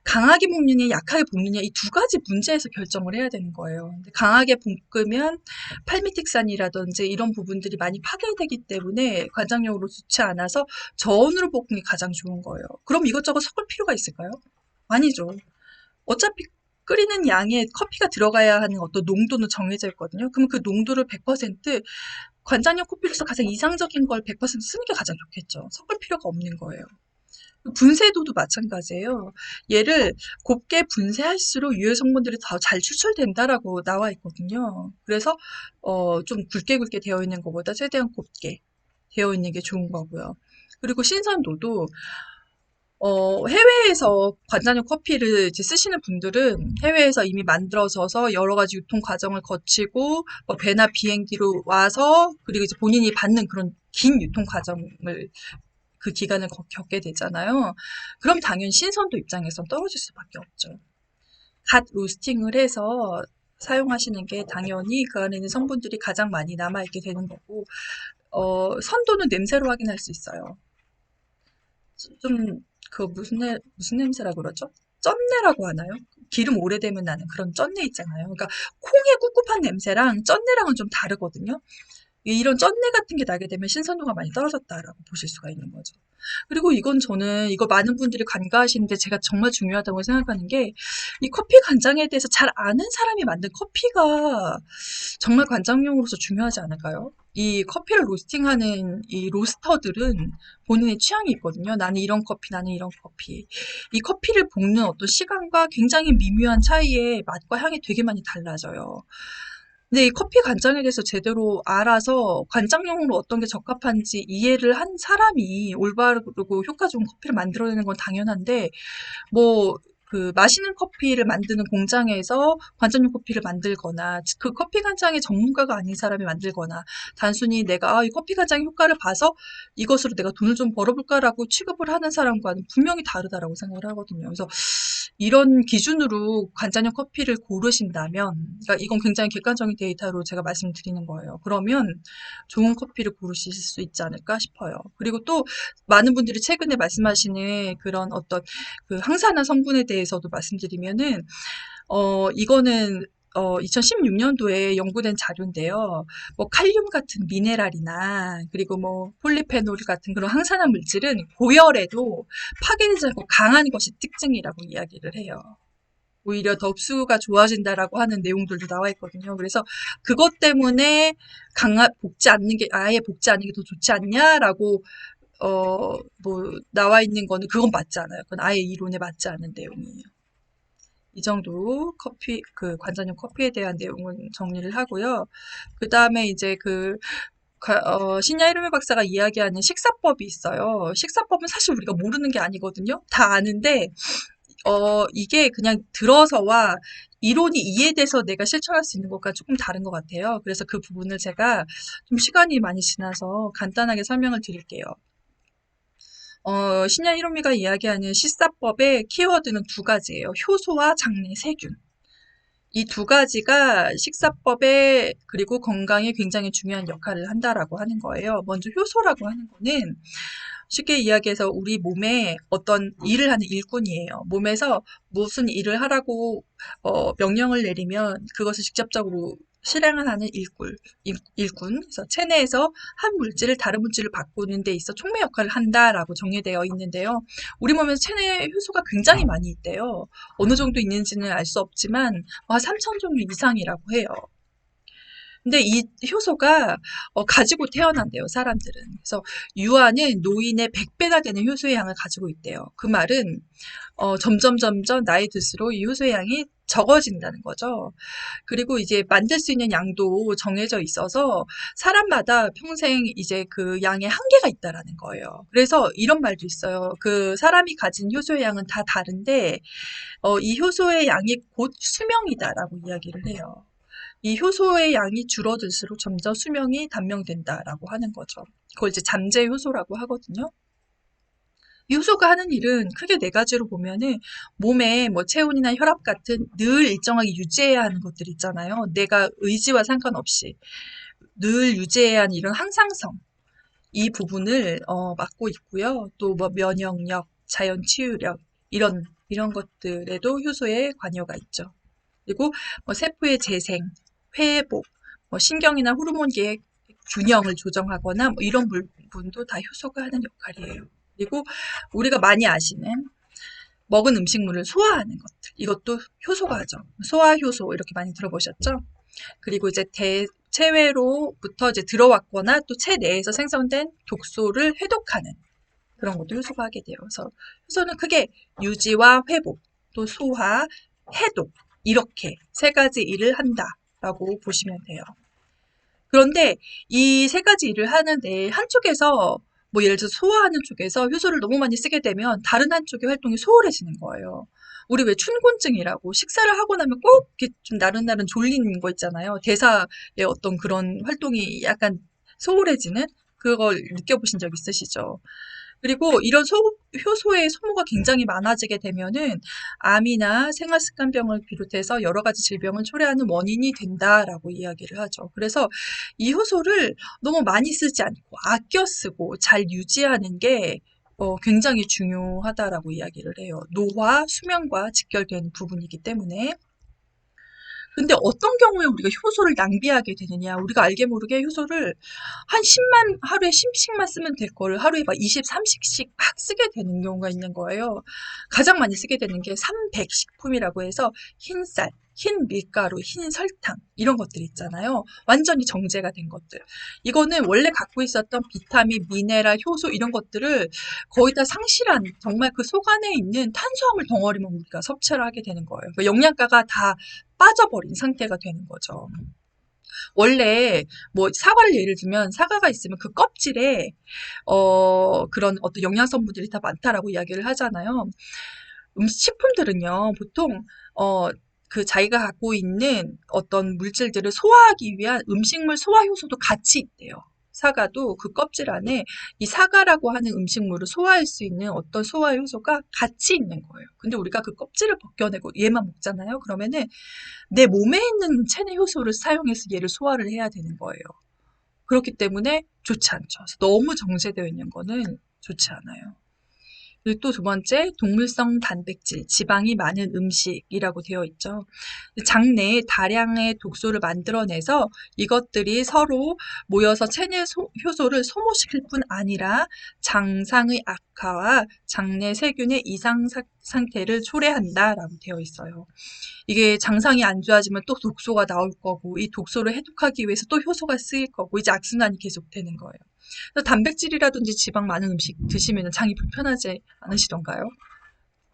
강하게 볶느냐 약하게 볶느냐 이 두 가지 문제에서 결정을 해야 되는 거예요. 근데 강하게 볶으면 팔미틱산이라든지 이런 부분들이 많이 파괴되기 때문에 관장용으로 좋지 않아서 저온으로 볶는 게 가장 좋은 거예요. 그럼 이것저것 섞을 필요가 있을까요? 아니죠. 어차피 끓이는 양에 커피가 들어가야 하는 어떤 농도는 정해져 있거든요. 그럼 그 농도를 100% 관장용 커피로서 가장 이상적인 걸 100% 쓰는 게 가장 좋겠죠. 섞을 필요가 없는 거예요. 분쇄도도 마찬가지예요. 얘를 곱게 분쇄할수록 유해 성분들이 더 잘 추출된다라고 나와 있거든요. 그래서 좀 굵게 되어 있는 것보다 최대한 곱게 되어 있는 게 좋은 거고요. 그리고 신선도도 해외에서 관장용 커피를 이제 쓰시는 분들은 해외에서 이미 만들어져서 여러 가지 유통 과정을 거치고 뭐 배나 비행기로 와서 그리고 이제 본인이 받는 그런 긴 유통 과정을 그 기간을 겪게 되잖아요. 그럼 당연히 신선도 입장에선 떨어질 수밖에 없죠. 갓 로스팅을 해서 사용하시는 게 당연히 그 안에 있는 성분들이 가장 많이 남아있게 되는 거고, 선도는 냄새로 확인할 수 있어요. 좀, 그 무슨 냄새라 그러죠? 쩐내라고 하나요? 기름 오래되면 나는 그런 쩐내 있잖아요. 그러니까 콩의 꿉꿉한 냄새랑 쩐내랑은 좀 다르거든요. 이런 쩐내 같은 게 나게 되면 신선도가 많이 떨어졌다라고 보실 수가 있는 거죠. 그리고 이건 저는 이거 많은 분들이 간과하시는데 제가 정말 중요하다고 생각하는 게 이 커피 간장에 대해서 잘 아는 사람이 만든 커피가 정말 관장용으로서 중요하지 않을까요? 이 커피를 로스팅하는 이 로스터들은 본인의 취향이 있거든요. 나는 이런 커피, 나는 이런 커피. 이 커피를 볶는 어떤 시간과 굉장히 미묘한 차이에 맛과 향이 되게 많이 달라져요. 근데 이 커피 간장에 대해서 제대로 알아서 관장용으로 어떤 게 적합한지 이해를 한 사람이 올바르고 효과 좋은 커피를 만들어내는 건 당연한데, 뭐, 그 마시는 커피를 만드는 공장에서 관장용 커피를 만들거나 그 커피 간장의 전문가가 아닌 사람이 만들거나 단순히 내가 이 커피 간장의 효과를 봐서 이것으로 내가 돈을 좀 벌어볼까라고 취급을 하는 사람과는 분명히 다르다라고 생각을 하거든요. 그래서 이런 기준으로 관장용 커피를 고르신다면, 그러니까 이건 굉장히 객관적인 데이터로 제가 말씀드리는 거예요. 그러면 좋은 커피를 고르실 수 있지 않을까 싶어요. 그리고 또 많은 분들이 최근에 말씀하시는 그런 어떤 그 항산화 성분에 대해서도 말씀드리면은, 이거는 2016년도에 연구된 자료인데요. 뭐 칼륨 같은 미네랄이나 그리고 뭐 폴리페놀 같은 그런 항산화 물질은 고열에도 파괴되지 않고 강한 것이 특징이라고 이야기를 해요. 오히려 더 흡수가 좋아진다라고 하는 내용들도 나와 있거든요. 그래서 그것 때문에 볶지 않는 게 아예 볶지 않는 게 더 좋지 않냐라고 뭐 나와 있는 거는 그건 맞지 않아요. 그건 아예 이론에 맞지 않는 내용이에요. 이 정도로 그 관자용 커피에 대한 내용은 정리를 하고요. 그 다음에 이제 신야 이르메 박사가 이야기하는 식사법이 있어요. 식사법은 사실 우리가 모르는 게 아니거든요. 다 아는데, 이게 그냥 들어서와 이론이 이해돼서 내가 실천할 수 있는 것과 조금 다른 것 같아요. 그래서 그 부분을 제가 좀 시간이 많이 지나서 간단하게 설명을 드릴게요. 신야 히로미가 이야기하는 식사법의 키워드는 두 가지예요. 효소와 장내 세균. 이 두 가지가 식사법에 그리고 건강에 굉장히 중요한 역할을 한다라고 하는 거예요. 먼저 효소라고 하는 거는 쉽게 이야기해서 우리 몸에 어떤 일을 하는 일꾼이에요. 몸에서 무슨 일을 하라고 명령을 내리면 그것을 직접적으로 실행을 하는 일꾼. 그래서 체내에서 한 물질을 다른 물질을 바꾸는 데 있어 촉매 역할을 한다라고 정의되어 있는데요. 우리 몸에서 체내 효소가 굉장히 많이 있대요. 어느 정도 있는지는 알 수 없지만 3천 종류 이상이라고 해요. 근데 이 효소가 가지고 태어난대요, 사람들은. 그래서 유아는 노인의 100배나 되는 효소의 양을 가지고 있대요. 그 말은 점점 나이 들수록 이 효소의 양이 적어진다는 거죠. 그리고 이제 만들 수 있는 양도 정해져 있어서 사람마다 평생 이제 그 양의 한계가 있다라는 거예요. 그래서 이런 말도 있어요. 그 사람이 가진 효소의 양은 다 다른데 이 효소의 양이 곧 수명이다라고 이야기를 해요. 이 효소의 양이 줄어들수록 점점 수명이 단명된다라고 하는 거죠. 그걸 이제 잠재 효소라고 하거든요. 이 효소가 하는 일은 크게 네 가지로 보면은 몸에 뭐 체온이나 혈압 같은 늘 일정하게 유지해야 하는 것들 있잖아요. 내가 의지와 상관없이 늘 유지해야 하는 이런 항상성 이 부분을 맡고 있고요. 또 뭐 면역력, 자연 치유력 이런 것들에도 효소의 관여가 있죠. 그리고 뭐 세포의 재생, 회복, 뭐 신경이나 호르몬계의 균형을 조정하거나 뭐 이런 부분도 다 효소가 하는 역할이에요. 그리고 우리가 많이 아시는 먹은 음식물을 소화하는 것들 이것도 효소가 하죠. 소화 효소 이렇게 많이 들어보셨죠? 그리고 이제 체외로부터 이제 들어왔거나 또 체내에서 생성된 독소를 해독하는 그런 것도 효소가 하게 돼요. 그래서 효소는 크게 유지와 회복, 또 소화, 해독 이렇게 세 가지 일을 한다라고 보시면 돼요. 그런데 이 세 가지 일을 하는데 한쪽에서 뭐 예를 들어 소화하는 쪽에서 효소를 너무 많이 쓰게 되면 다른 한쪽의 활동이 소홀해지는 거예요. 우리 왜 춘곤증이라고 식사를 하고 나면 꼭 이렇게 좀 나른나른 졸리는 거 있잖아요. 대사의 어떤 그런 활동이 약간 소홀해지는 그걸 느껴보신 적 있으시죠? 그리고 이런 효소의 소모가 굉장히 많아지게 되면은 암이나 생활습관병을 비롯해서 여러 가지 질병을 초래하는 원인이 된다라고 이야기를 하죠. 그래서 이 효소를 너무 많이 쓰지 않고 아껴 쓰고 잘 유지하는 게 굉장히 중요하다라고 이야기를 해요. 노화, 수면과 직결된 부분이기 때문에. 근데 어떤 경우에 우리가 효소를 낭비하게 되느냐. 우리가 알게 모르게 효소를 하루에 10씩만 쓰면 될 거를 하루에 막 20, 30씩 막 쓰게 되는 경우가 있는 거예요. 가장 많이 쓰게 되는 게 삼백식품이라고 해서 흰쌀, 흰 밀가루, 흰 설탕 이런 것들 있잖아요. 완전히 정제가 된 것들. 이거는 원래 갖고 있었던 비타민, 미네랄, 효소 이런 것들을 거의 다 상실한 정말 그 속 안에 있는 탄수화물 덩어리만 우리가 섭취를 하게 되는 거예요. 그러니까 영양가가 다 빠져버린 상태가 되는 거죠. 원래 뭐 사과를 예를 들면 사과가 있으면 그 껍질에 그런 어떤 영양 성분들이 다 많다라고 이야기를 하잖아요. 식품들은요 보통 그 자기가 갖고 있는 어떤 물질들을 소화하기 위한 음식물 소화 효소도 같이 있대요. 사과도 그 껍질 안에 이 사과라고 하는 음식물을 소화할 수 있는 어떤 소화 효소가 같이 있는 거예요. 근데 우리가 그 껍질을 벗겨내고 얘만 먹잖아요. 그러면은 내 몸에 있는 체내 효소를 사용해서 얘를 소화를 해야 되는 거예요. 그렇기 때문에 좋지 않죠. 그래서 너무 정제되어 있는 거는 좋지 않아요. 그리고 또 두 번째, 동물성 단백질, 지방이 많은 음식이라고 되어 있죠. 장내에 다량의 독소를 만들어내서 이것들이 서로 모여서 체내 효소를 소모시킬 뿐 아니라 장상의 악화와 장내 세균의 이상 상태를 초래한다라고 되어 있어요. 이게 장상이 안 좋아지면 또 독소가 나올 거고 이 독소를 해독하기 위해서 또 효소가 쓰일 거고 이제 악순환이 계속되는 거예요. 그래서 단백질이라든지 지방 많은 음식 드시면 장이 불편하지 않으시던가요?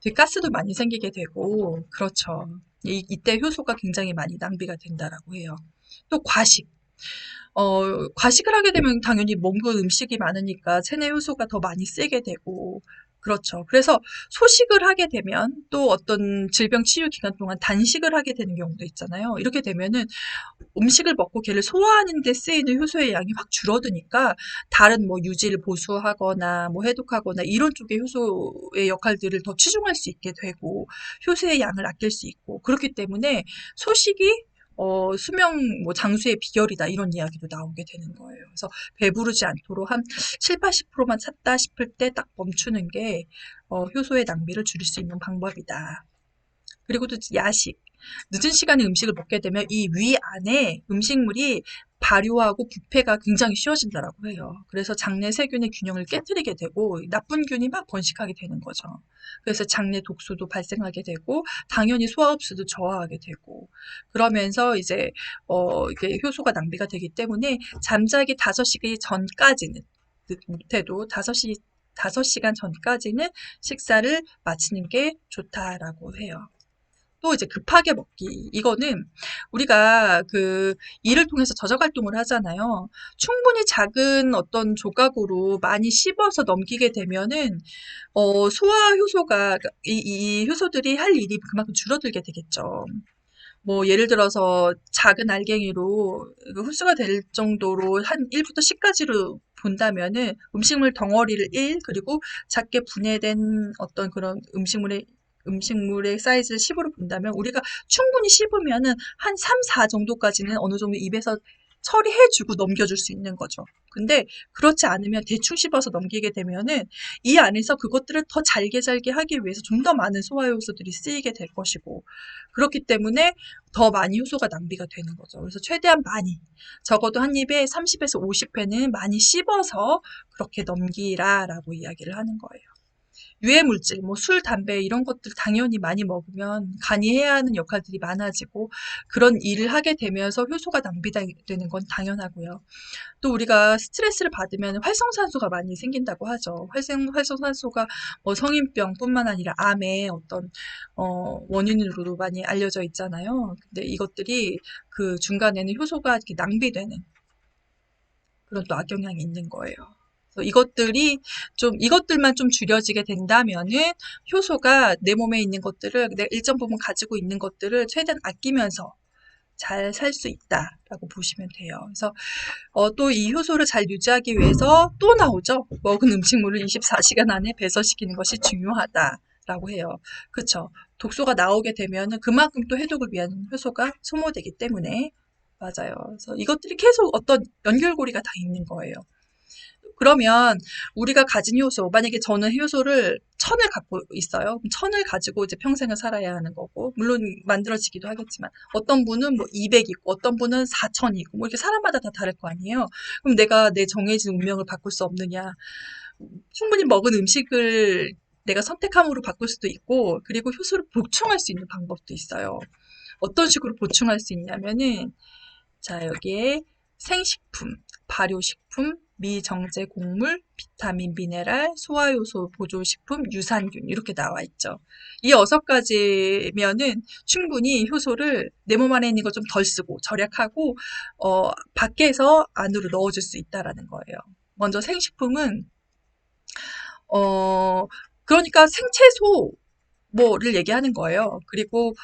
되게 가스도 많이 생기게 되고 그렇죠. 이때 효소가 굉장히 많이 낭비가 된다라고 해요. 또 과식. 과식을 하게 되면 당연히 먹는 음식이 많으니까 체내 효소가 더 많이 쓰게 되고 그렇죠. 그래서 소식을 하게 되면 또 어떤 질병 치유 기간 동안 단식을 하게 되는 경우도 있잖아요. 이렇게 되면은 음식을 먹고 걔를 소화하는 데 쓰이는 효소의 양이 확 줄어드니까 다른 뭐 유지를 보수하거나 뭐 해독하거나 이런 쪽의 효소의 역할들을 더 치중할 수 있게 되고 효소의 양을 아낄 수 있고 그렇기 때문에 소식이 수명 뭐 장수의 비결이다 이런 이야기도 나오게 되는 거예요. 그래서 배부르지 않도록 한 7, 80%만 찼다 싶을 때 딱 멈추는 게 효소의 낭비를 줄일 수 있는 방법이다. 그리고 또 야식. 늦은 시간에 음식을 먹게 되면 이 위 안에 음식물이 발효하고 부패가 굉장히 쉬워진다라고 해요. 그래서 장내 세균의 균형을 깨뜨리게 되고 나쁜 균이 막 번식하게 되는 거죠. 그래서 장내 독소도 발생하게 되고 당연히 소화 흡수도 저하하게 되고 그러면서 이제 이게 효소가 낭비가 되기 때문에 잠자기 5시간 전까지는 못해도 5시간 전까지는 식사를 마치는 게 좋다라고 해요. 또 이제 급하게 먹기. 이거는 우리가 그 일을 통해서 저녁 활동을 하잖아요. 충분히 작은 어떤 조각으로 많이 씹어서 넘기게 되면은 소화 효소가 그러니까 이 효소들이 할 일이 그만큼 줄어들게 되겠죠. 뭐 예를 들어서 작은 알갱이로 그 흡수가 될 정도로 한 1부터 10까지로 본다면은 음식물 덩어리를 1, 그리고 작게 분해된 어떤 그런 음식물의 사이즈를 10으로 본다면 우리가 충분히 씹으면은 한 3, 4 정도까지는 어느 정도 입에서 처리해주고 넘겨줄 수 있는 거죠. 근데 그렇지 않으면 대충 씹어서 넘기게 되면은 이 안에서 그것들을 더 잘게 하기 위해서 좀 더 많은 소화 효소들이 쓰이게 될 것이고, 그렇기 때문에 더 많이 효소가 낭비가 되는 거죠. 그래서 최대한 많이, 적어도 한 입에 30에서 50회는 많이 씹어서 그렇게 넘기라라고 이야기를 하는 거예요. 유해물질, 뭐 술, 담배 이런 것들 당연히 많이 먹으면 간이 해야 하는 역할들이 많아지고 그런 일을 하게 되면서 효소가 낭비되는 건 당연하고요. 또 우리가 스트레스를 받으면 활성산소가 많이 생긴다고 하죠. 활성산소가 뭐 성인병뿐만 아니라 암의 어떤 원인으로도 많이 알려져 있잖아요. 근데 이것들이 그 중간에는 효소가 이렇게 낭비되는 그런 또 악영향이 있는 거예요. 그래서 이것들만 좀 줄여지게 된다면은 효소가 내 몸에 있는 것들을, 내 일정 부분 가지고 있는 것들을 최대한 아끼면서 잘 살 수 있다라고 보시면 돼요. 그래서 또 이 효소를 잘 유지하기 위해서 또 나오죠. 먹은 음식물을 24시간 안에 배설시키는 것이 중요하다라고 해요. 그쵸? 독소가 나오게 되면은 그만큼 또 해독을 위한 효소가 소모되기 때문에 맞아요. 그래서 이것들이 계속 어떤 연결고리가 다 있는 거예요. 그러면 우리가 가진 효소, 만약에 저는 효소를 1000을 갖고 있어요. 그럼 1000을 가지고 이제 평생을 살아야 하는 거고, 물론 만들어지기도 하겠지만, 어떤 분은 뭐 200 있고, 어떤 분은 4000 있고, 뭐 이렇게 사람마다 다 다를 거 아니에요. 그럼 내가 내 정해진 운명을 바꿀 수 없느냐. 충분히 먹은 음식을 내가 선택함으로 바꿀 수도 있고, 그리고 효소를 보충할 수 있는 방법도 있어요. 어떤 식으로 보충할 수 있냐면은, 자, 여기에 생식품, 발효식품, 미정제 곡물, 비타민, 미네랄, 소화효소, 보조식품, 유산균 이렇게 나와 있죠. 이 6가지면은 충분히 효소를 내 몸 안에 있는 거 좀 덜 쓰고 절약하고 밖에서 안으로 넣어줄 수 있다라는 거예요. 먼저 생식품은 어 그러니까 생채소 뭐를 얘기하는 거예요. 그리고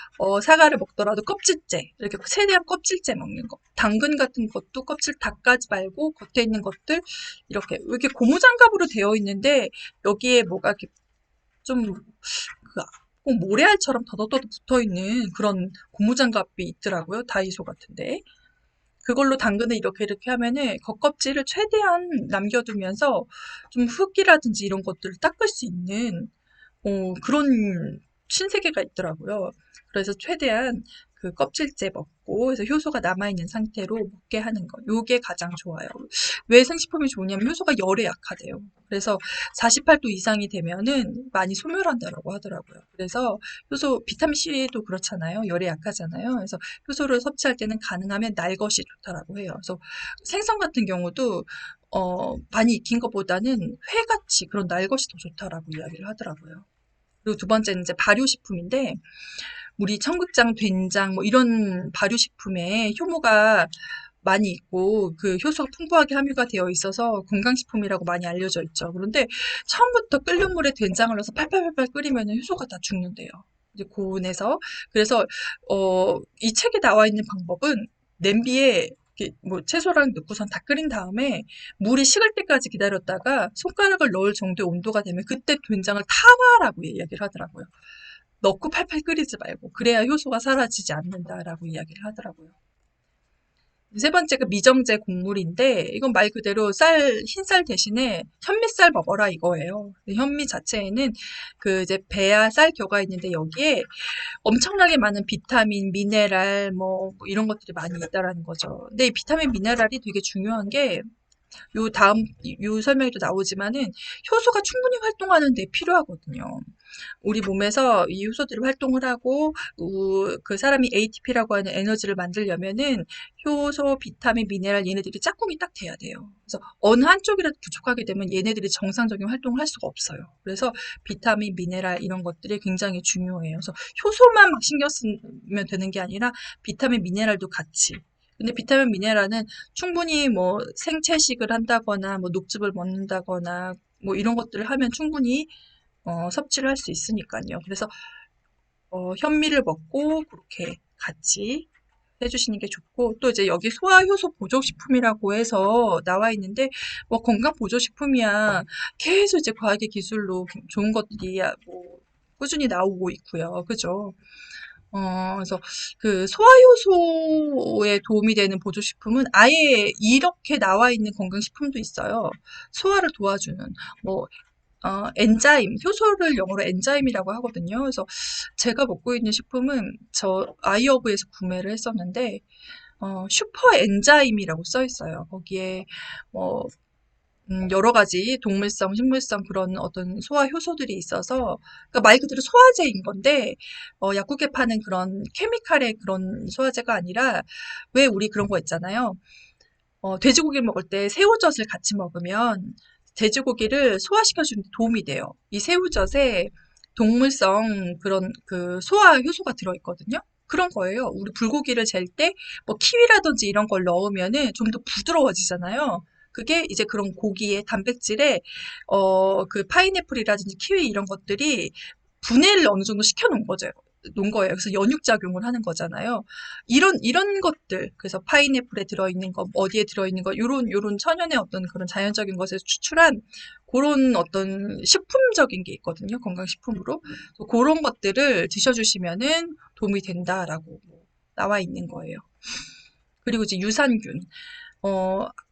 사과를 먹더라도 껍질째, 이렇게 최대한 껍질째 먹는 거. 당근 같은 것도 껍질 다 까지 말고 겉에 있는 것들 이렇게 고무장갑으로 되어 있는데 여기에 뭐가 이렇게 좀 꼭 모래알처럼 더덕더덕 붙어 있는 그런 고무장갑이 있더라고요. 다이소 같은데. 그걸로 당근을 이렇게 하면은 겉껍질을 최대한 남겨두면서 좀 흙이라든지 이런 것들을 닦을 수 있는 그런 신세계가 있더라고요. 그래서 최대한 그 껍질째 먹고, 그래서 효소가 남아있는 상태로 먹게 하는 거. 요게 가장 좋아요. 왜 생식품이 좋냐면 효소가 열에 약하대요. 그래서 48도 이상이 되면은 많이 소멸한다라고 하더라고요. 그래서 비타민C도 그렇잖아요. 열에 약하잖아요. 그래서 효소를 섭취할 때는 가능하면 날 것이 좋다라고 해요. 그래서 생선 같은 경우도 많이 익힌 것보다는 회같이 그런 날 것이 더 좋다라고 이야기를 하더라고요. 그리고 두 번째는 이제 발효식품인데, 우리 청국장, 된장, 뭐 이런 발효식품에 효모가 많이 있고, 그 효소가 풍부하게 함유가 되어 있어서 건강식품이라고 많이 알려져 있죠. 그런데 처음부터 끓는 물에 된장을 넣어서 팔팔팔팔 끓이면 효소가 다 죽는데요. 이제 고온에서. 그래서, 이 책에 나와 있는 방법은 냄비에 이렇게 뭐 채소랑 넣고선 다 끓인 다음에 물이 식을 때까지 기다렸다가 손가락을 넣을 정도의 온도가 되면 그때 된장을 타라라고 이야기를 하더라고요. 넣고 팔팔 끓이지 말고 그래야 효소가 사라지지 않는다라고 이야기를 하더라고요. 세 번째가 미정제 곡물인데 이건 말 그대로 흰쌀 대신에 현미쌀 먹어라 이거예요. 현미 자체에는 그 이제 배와 쌀 겨가 있는데 여기에 엄청나게 많은 비타민, 미네랄 뭐 이런 것들이 많이 있다라는 거죠. 근데 이 비타민, 미네랄이 되게 중요한 게 요 설명에도 나오지만은 효소가 충분히 활동하는 데 필요하거든요. 우리 몸에서 이 효소들이 활동을 하고 그 사람이 ATP라고 하는 에너지를 만들려면은 효소, 비타민, 미네랄 얘네들이 짝꿍이 딱 돼야 돼요. 그래서 어느 한쪽이라도 부족하게 되면 얘네들이 정상적인 활동을 할 수가 없어요. 그래서 비타민, 미네랄 이런 것들이 굉장히 중요해요. 그래서 효소만 막 신경 쓰면 되는 게 아니라 비타민, 미네랄도 같이. 근데 비타민, 미네랄은 충분히 뭐 생채식을 한다거나 뭐 녹즙을 먹는다거나 뭐 이런 것들을 하면 충분히 섭취를 할 수 있으니까요. 그래서 현미를 먹고 그렇게 같이 해주시는 게 좋고, 또 이제 여기 소화효소 보조식품이라고 해서 나와 있는데, 뭐 건강 보조식품이야 계속 이제 과학의 기술로 좋은 것들이 뭐 꾸준히 나오고 있고요. 그죠? 그래서 그 소화효소에 도움이 되는 보조식품은 아예 이렇게 나와 있는 건강식품도 있어요. 소화를 도와주는, 뭐, 엔자임, 효소를 영어로 엔자임이라고 하거든요. 그래서 제가 먹고 있는 식품은 저 아이허브에서 구매를 했었는데, 슈퍼 엔자임이라고 써 있어요. 거기에 뭐 여러 가지 동물성, 식물성 그런 어떤 소화 효소들이 있어서, 그러니까 말 그대로 소화제인 건데, 약국에 파는 그런 케미칼의 그런 소화제가 아니라, 왜 우리 그런 거 있잖아요. 돼지고기를 먹을 때 새우젓을 같이 먹으면 돼지고기를 소화시켜주는 데 도움이 돼요. 이 새우젓에 동물성 그런 그 소화 효소가 들어있거든요. 그런 거예요. 우리 불고기를 젤 때 뭐 키위라든지 이런 걸 넣으면은 좀 더 부드러워지잖아요. 그게 이제 그런 고기의 단백질에 그 파인애플이라든지 키위 이런 것들이 분해를 어느 정도 시켜 놓은 거죠. 놓은 거예요. 그래서 연육작용을 하는 거잖아요. 이런 것들, 그래서 파인애플에 들어있는 거, 어디에 들어있는 거, 요런 천연의 어떤 그런 자연적인 것에서 추출한 그런 어떤 식품적인 게 있거든요. 건강식품으로. 그런 것들을 드셔주시면은 도움이 된다라고 나와 있는 거예요. 그리고 이제 유산균.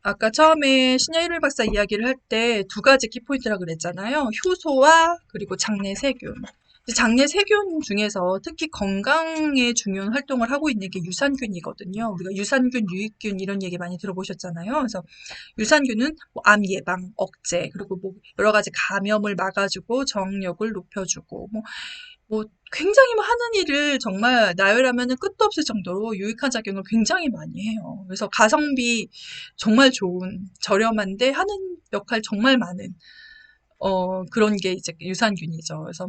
아까 처음에 신여일 박사 이야기를 할 때 두 가지 키포인트라고 그랬잖아요. 효소와 그리고 장내 세균. 장내 세균 중에서 특히 건강에 중요한 활동을 하고 있는 게 유산균이거든요. 우리가 유산균, 유익균 이런 얘기 많이 들어보셨잖아요. 그래서 유산균은 뭐암 예방, 억제, 그리고 뭐 여러 가지 감염을 막아주고 정력을 높여주고 뭐 굉장히 뭐 하는 일을 정말 나열하면은 끝도 없을 정도로 유익한 작용을 굉장히 많이 해요. 그래서 가성비 정말 좋은, 저렴한데 하는 역할 정말 많은 그런 게 이제 유산균이죠. 그래서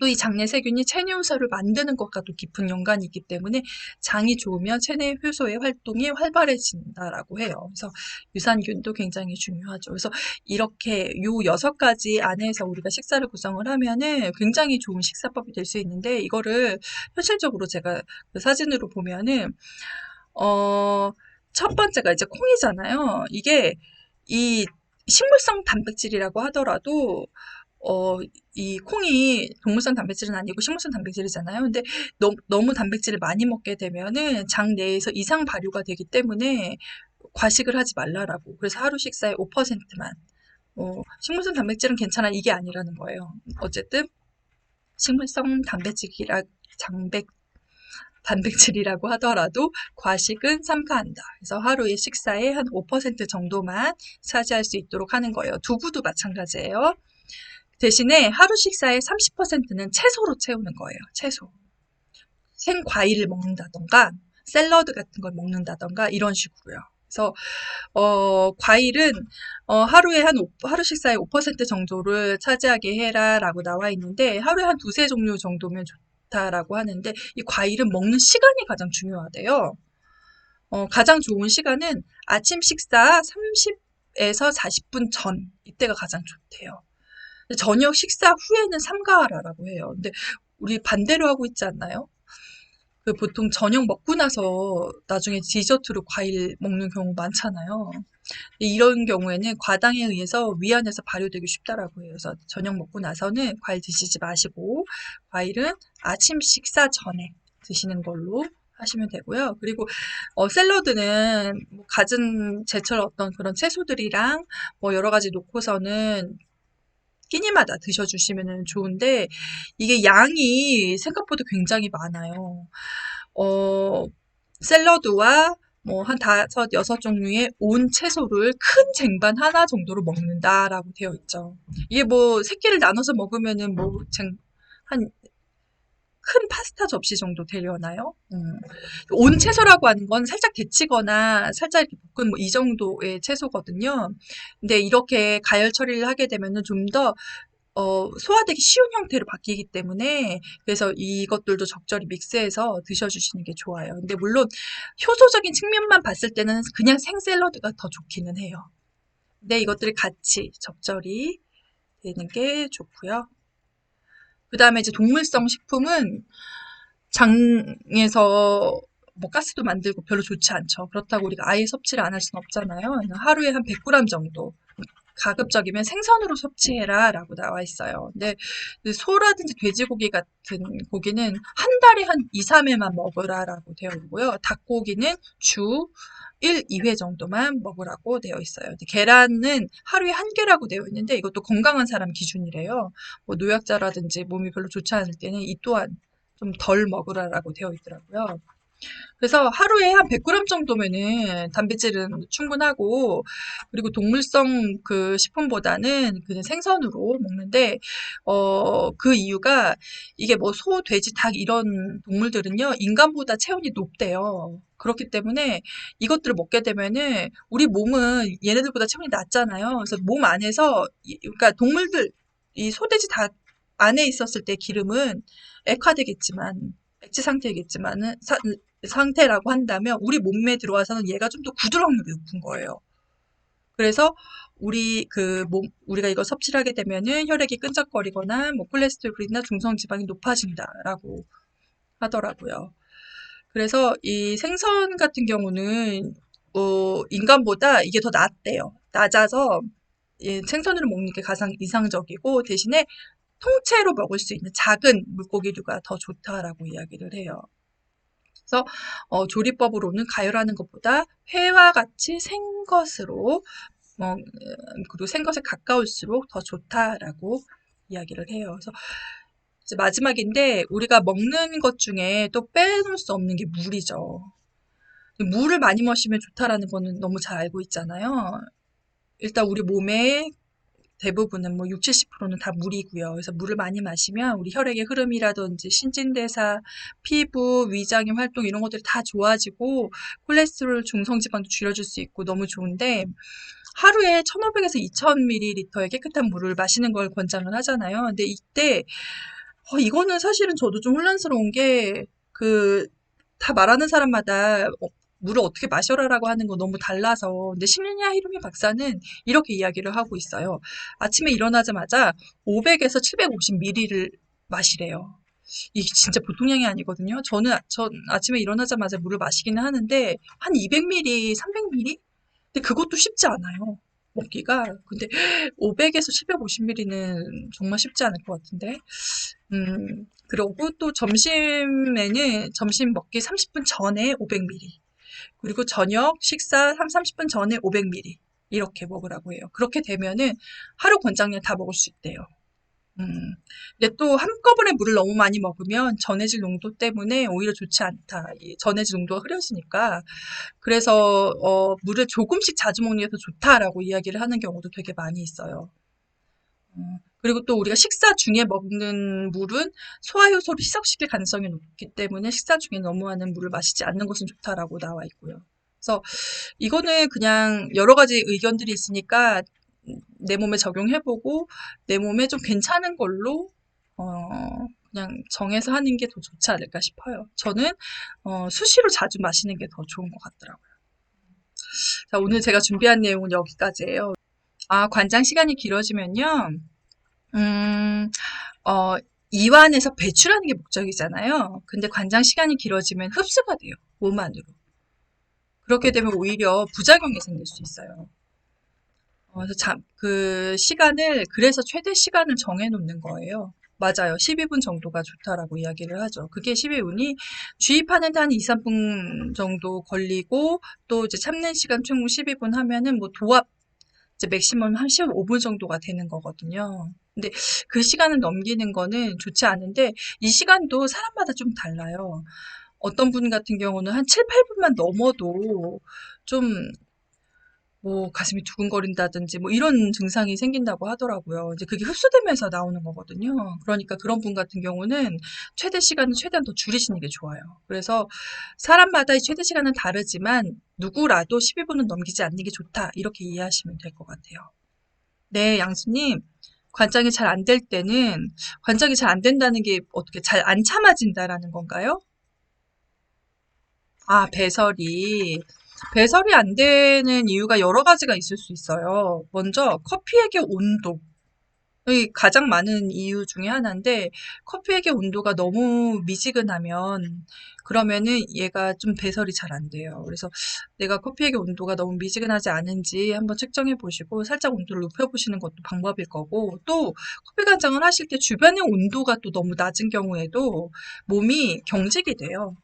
또 이 장내 세균이 체내 효소를 만드는 것과 또 깊은 연관이 있기 때문에 장이 좋으면 체내 효소의 활동이 활발해진다라고 해요. 그래서 유산균도 굉장히 중요하죠. 그래서 이렇게 요 6가지 안에서 우리가 식사를 구성을 하면은 굉장히 좋은 식사법이 될 수 있는데, 이거를 현실적으로 제가 그 사진으로 보면은 첫 번째가 이제 콩이잖아요. 이게 이 식물성 단백질이라고 하더라도 이 콩이 동물성 단백질은 아니고 식물성 단백질이잖아요. 근데 너무 단백질을 많이 먹게 되면은 장 내에서 이상 발효가 되기 때문에 과식을 하지 말라라고. 그래서 하루 식사의 5%만. 식물성 단백질은 괜찮아, 이게 아니라는 거예요. 어쨌든 식물성 단백질이라고 하더라도 과식은 삼가한다. 그래서 하루의 식사의 한 5% 정도만 차지할 수 있도록 하는 거예요. 두부도 마찬가지예요. 대신에 하루 식사의 30%는 채소로 채우는 거예요. 채소. 생과일을 먹는다던가 샐러드 같은 걸 먹는다던가 이런 식으로요. 그래서 과일은 하루에 하루 식사의 5% 정도를 차지하게 해라라고 나와 있는데, 하루에 한 두세 종류 정도면 좋다라고 하는데, 이 과일은 먹는 시간이 가장 중요하대요. 가장 좋은 시간은 아침 식사 30에서 40분 전, 이때가 가장 좋대요. 저녁 식사 후에는 삼가하라라고 해요. 근데 우리 반대로 하고 있지 않나요? 그 보통 저녁 먹고 나서 나중에 디저트로 과일 먹는 경우 많잖아요. 이런 경우에는 과당에 의해서 위안에서 발효되기 쉽다라고 해요. 그래서 저녁 먹고 나서는 과일 드시지 마시고 과일은 아침 식사 전에 드시는 걸로 하시면 되고요. 그리고 샐러드는 뭐 갖은 제철 어떤 그런 채소들이랑 뭐 여러 가지 놓고서는 끼니마다 드셔주시면 좋은데, 이게 양이 생각보다 굉장히 많아요. 어, 샐러드와 뭐 한 5, 6종류의 온 채소를 큰 쟁반 하나 정도로 먹는다라고 되어 있죠. 이게 뭐 새끼를 나눠서 먹으면은 한 큰 파스타 접시 정도 되려나요? 온 채소라고 하는 건 살짝 데치거나 살짝 이렇게 볶은 뭐 이 정도의 채소거든요. 근데 이렇게 가열 처리를 하게 되면은 좀 더 소화되기 쉬운 형태로 바뀌기 때문에, 그래서 이것들도 적절히 믹스해서 드셔주시는 게 좋아요. 근데 물론 효소적인 측면만 봤을 때는 그냥 생샐러드가 더 좋기는 해요. 근데 이것들이 같이 적절히 되는 게 좋고요. 그 다음에 이제 동물성 식품은 장에서 뭐 가스도 만들고 별로 좋지 않죠. 그렇다고 우리가 아예 섭취를 안 할 수는 없잖아요. 하루에 한 100g 정도. 가급적이면 생선으로 섭취해라 라고 나와 있어요. 근데 소라든지 돼지고기 같은 고기는 한 달에 한 2, 3회만 먹으라라고 되어 있고요. 닭고기는 주 1, 2회 정도만 먹으라고 되어 있어요. 계란은 하루에 한 개라고 되어 있는데 이것도 건강한 사람 기준이래요. 뭐 노약자라든지 몸이 별로 좋지 않을 때는 이 또한 좀 덜 먹으라라고 되어 있더라고요. 그래서 하루에 한 100g 정도면은 단백질은 충분하고, 그리고 동물성 그 식품보다는 그냥 생선으로 먹는데, 그 이유가 이게 뭐 소, 돼지, 닭 이런 동물들은요, 인간보다 체온이 높대요. 그렇기 때문에 이것들을 먹게 되면은 우리 몸은 얘네들보다 체온이 낮잖아요. 그래서 몸 안에서, 그러니까 동물들, 이 소, 돼지, 닭 안에 있었을 때 기름은 액화되겠지만, 액체 상태이겠지만은, 상태라고 한다면 우리 몸에 들어와서는 얘가 좀 더 굳을 확률이 높은 거예요. 그래서 우리가 이거 섭취를 하게 되면은 혈액이 끈적거리거나 뭐 콜레스테롤이나 중성 지방이 높아진다라고 하더라고요. 그래서 이 생선 같은 경우는 인간보다 이게 더 낫대요. 낮아서 생선으로 먹는 게 가장 이상적이고, 대신에 통째로 먹을 수 있는 작은 물고기류가 더 좋다라고 이야기를 해요. 그래서 조리법으로는 가열하는 것보다 회와 같이 생것으로 그리고 생것에 가까울수록 더 좋다라고 이야기를 해요. 그래서 이제 마지막인데, 우리가 먹는 것 중에 또 빼놓을 수 없는 게 물이죠. 물을 많이 마시면 좋다라는 거는 너무 잘 알고 있잖아요. 일단 우리 몸에 대부분은 뭐 6, 70%는 다 물이고요. 그래서 물을 많이 마시면 우리 혈액의 흐름이라든지 신진대사, 피부, 위장의 활동 이런 것들이 다 좋아지고, 콜레스테롤, 중성지방도 줄여줄 수 있고 너무 좋은데, 하루에 1,500에서 2,000ml의 깨끗한 물을 마시는 걸 권장을 하잖아요. 근데 이때 이거는 사실은 저도 좀 혼란스러운 게, 다 말하는 사람마다 물을 어떻게 마셔라라고 하는 거 너무 달라서. 근데 심야 히로미 박사는 이렇게 이야기를 하고 있어요. 아침에 일어나자마자 500에서 750ml를 마시래요. 이게 진짜 보통 양이 아니거든요. 전 아침에 일어나자마자 물을 마시기는 하는데 한 200ml, 300ml? 근데 그것도 쉽지 않아요. 먹기가. 근데 500에서 750ml는 정말 쉽지 않을 것 같은데. 그러고 또 점심 먹기 30분 전에 500ml. 그리고 저녁 식사 30분 전에 500ml. 이렇게 먹으라고 해요. 그렇게 되면은 하루 권장량 다 먹을 수 있대요. 근데 또 한꺼번에 물을 너무 많이 먹으면 전해질 농도 때문에 오히려 좋지 않다. 이 전해질 농도가 흐려지니까. 그래서 물을 조금씩 자주 먹는 게 더 좋다라고 이야기를 하는 경우도 되게 많이 있어요. 그리고 또 우리가 식사 중에 먹는 물은 소화효소를 희석시킬 가능성이 높기 때문에 식사 중에 너무 많은 물을 마시지 않는 것은 좋다라고 나와 있고요. 그래서 이거는 그냥 여러 가지 의견들이 있으니까 내 몸에 적용해보고 내 몸에 좀 괜찮은 걸로 그냥 정해서 하는 게 더 좋지 않을까 싶어요. 저는 수시로 자주 마시는 게 더 좋은 것 같더라고요. 자, 오늘 제가 준비한 내용은 여기까지예요. 관장 시간이 길어지면요. 음, 어, 이완해서 배출하는 게 목적이잖아요. 근데 관장 시간이 길어지면 흡수가 돼요. 몸 안으로. 그렇게 되면 오히려 부작용이 생길 수 있어요. 그래서 그래서 최대 시간을 정해놓는 거예요. 맞아요. 12분 정도가 좋다라고 이야기를 하죠. 그게 12분이 주입하는데 한 2, 3분 정도 걸리고, 또 이제 참는 시간 총 12분 하면은 뭐 도합 이제 맥시멈 한 15분 정도가 되는 거거든요. 근데 그 시간을 넘기는 거는 좋지 않은데, 이 시간도 사람마다 좀 달라요. 어떤 분 같은 경우는 한 7, 8분만 넘어도 좀 뭐 가슴이 두근거린다든지 뭐 이런 증상이 생긴다고 하더라고요. 이제 그게 흡수되면서 나오는 거거든요. 그러니까 그런 분 같은 경우는 최대 시간을 최대한 더 줄이시는 게 좋아요. 그래서 사람마다 이 최대 시간은 다르지만 누구라도 12분은 넘기지 않는 게 좋다. 이렇게 이해하시면 될 것 같아요. 네, 양수님. 관장이 잘 안 될 때는, 관장이 잘 안 된다는 게 어떻게 잘 안 참아진다라는 건가요? 배설이. 배설이 안 되는 이유가 여러 가지가 있을 수 있어요. 먼저 커피액의 온도. 이 가장 많은 이유 중에 하나인데 커피액의 온도가 너무 미지근하면 그러면은 얘가 좀 배설이 잘 안 돼요. 그래서 내가 커피액의 온도가 너무 미지근하지 않은지 한번 측정해 보시고 살짝 온도를 높여 보시는 것도 방법일 거고 또 커피 간장을 하실 때 주변의 온도가 또 너무 낮은 경우에도 몸이 경직이 돼요.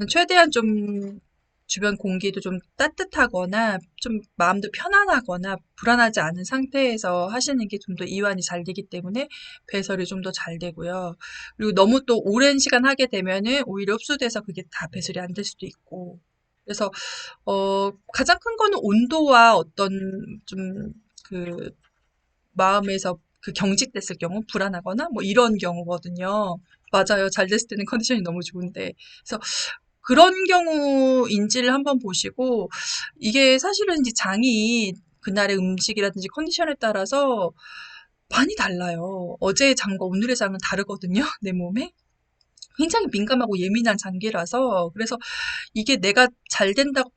최대한 좀 주변 공기도 좀 따뜻하거나 좀 마음도 편안하거나 불안하지 않은 상태에서 하시는 게 좀 더 이완이 잘 되기 때문에 배설이 좀 더 잘 되고요. 그리고 너무 또 오랜 시간 하게 되면은 오히려 흡수돼서 그게 다 배설이 안 될 수도 있고. 그래서 가장 큰 거는 온도와 어떤 좀 그 마음에서 그 경직됐을 경우 불안하거나 뭐 이런 경우거든요. 맞아요. 잘 됐을 때는 컨디션이 너무 좋은데. 그래서 그런 경우 인지를 한번 보시고 이게 사실은 이제 장이 그날의 음식이라든지 컨디션에 따라서 많이 달라요. 어제의 장과 오늘의 장은 다르거든요. 내 몸에. 굉장히 민감하고 예민한 장기라서 그래서 이게 내가 잘 된다고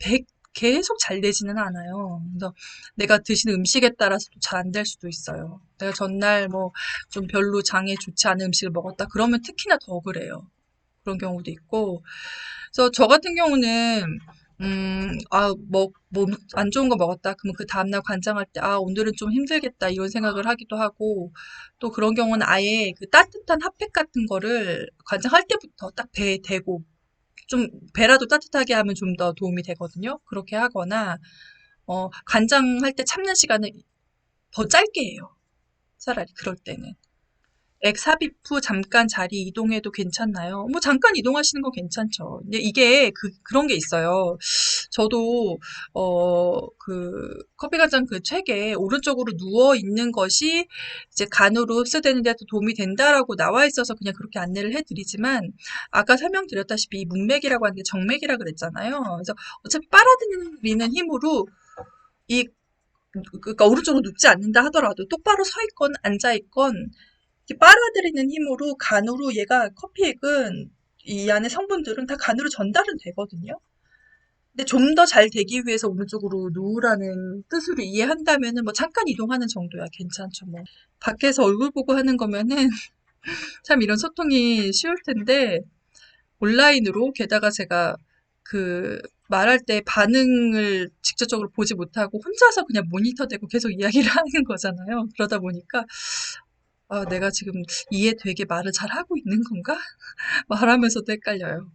계속 잘 되지는 않아요. 그래서 내가 드시는 음식에 따라서도 잘 안 될 수도 있어요. 내가 전날 뭐 좀 별로 장에 좋지 않은 음식을 먹었다. 그러면 특히나 더 그래요. 그런 경우도 있고. 그래서 저 같은 경우는 안 좋은 거 먹었다. 그러면 그 다음날 관장할 때, 오늘은 좀 힘들겠다. 이런 생각을 하기도 하고, 또 그런 경우는 아예 그 따뜻한 핫팩 같은 거를 관장할 때부터 딱 배에 대고, 좀 배라도 따뜻하게 하면 좀 더 도움이 되거든요. 그렇게 하거나, 관장할 때 참는 시간을 더 짧게 해요. 차라리 그럴 때는. 액 삽입 후 잠깐 자리 이동해도 괜찮나요? 뭐 잠깐 이동하시는 건 괜찮죠. 근데 이게 그런 게 있어요. 저도 그 커피 간장 그 책에 오른쪽으로 누워 있는 것이 이제 간으로 흡수되는 데 도움이 된다라고 나와 있어서 그냥 그렇게 안내를 해드리지만 아까 설명드렸다시피 이 문맥이라고 하는 게 정맥이라 그랬잖아요. 그래서 어차피 빨아들이는 힘으로 이 그러니까 오른쪽으로 눕지 않는다 하더라도 똑바로 서 있건 앉아 있건 이렇게 빨아들이는 힘으로 간으로 얘가 커피액은 이 안에 성분들은 다 간으로 전달은 되거든요. 근데 좀 더 잘 되기 위해서 오른쪽으로 누우라는 뜻으로 이해한다면은 뭐 잠깐 이동하는 정도야 괜찮죠 뭐. 밖에서 얼굴 보고 하는 거면은 참 이런 소통이 쉬울 텐데 온라인으로 게다가 제가 그 말할 때 반응을 직접적으로 보지 못하고 혼자서 그냥 모니터 대고 계속 이야기를 하는 거잖아요. 그러다 보니까 내가 지금 이해되게 말을 잘하고 있는 건가? 말하면서도 헷갈려요.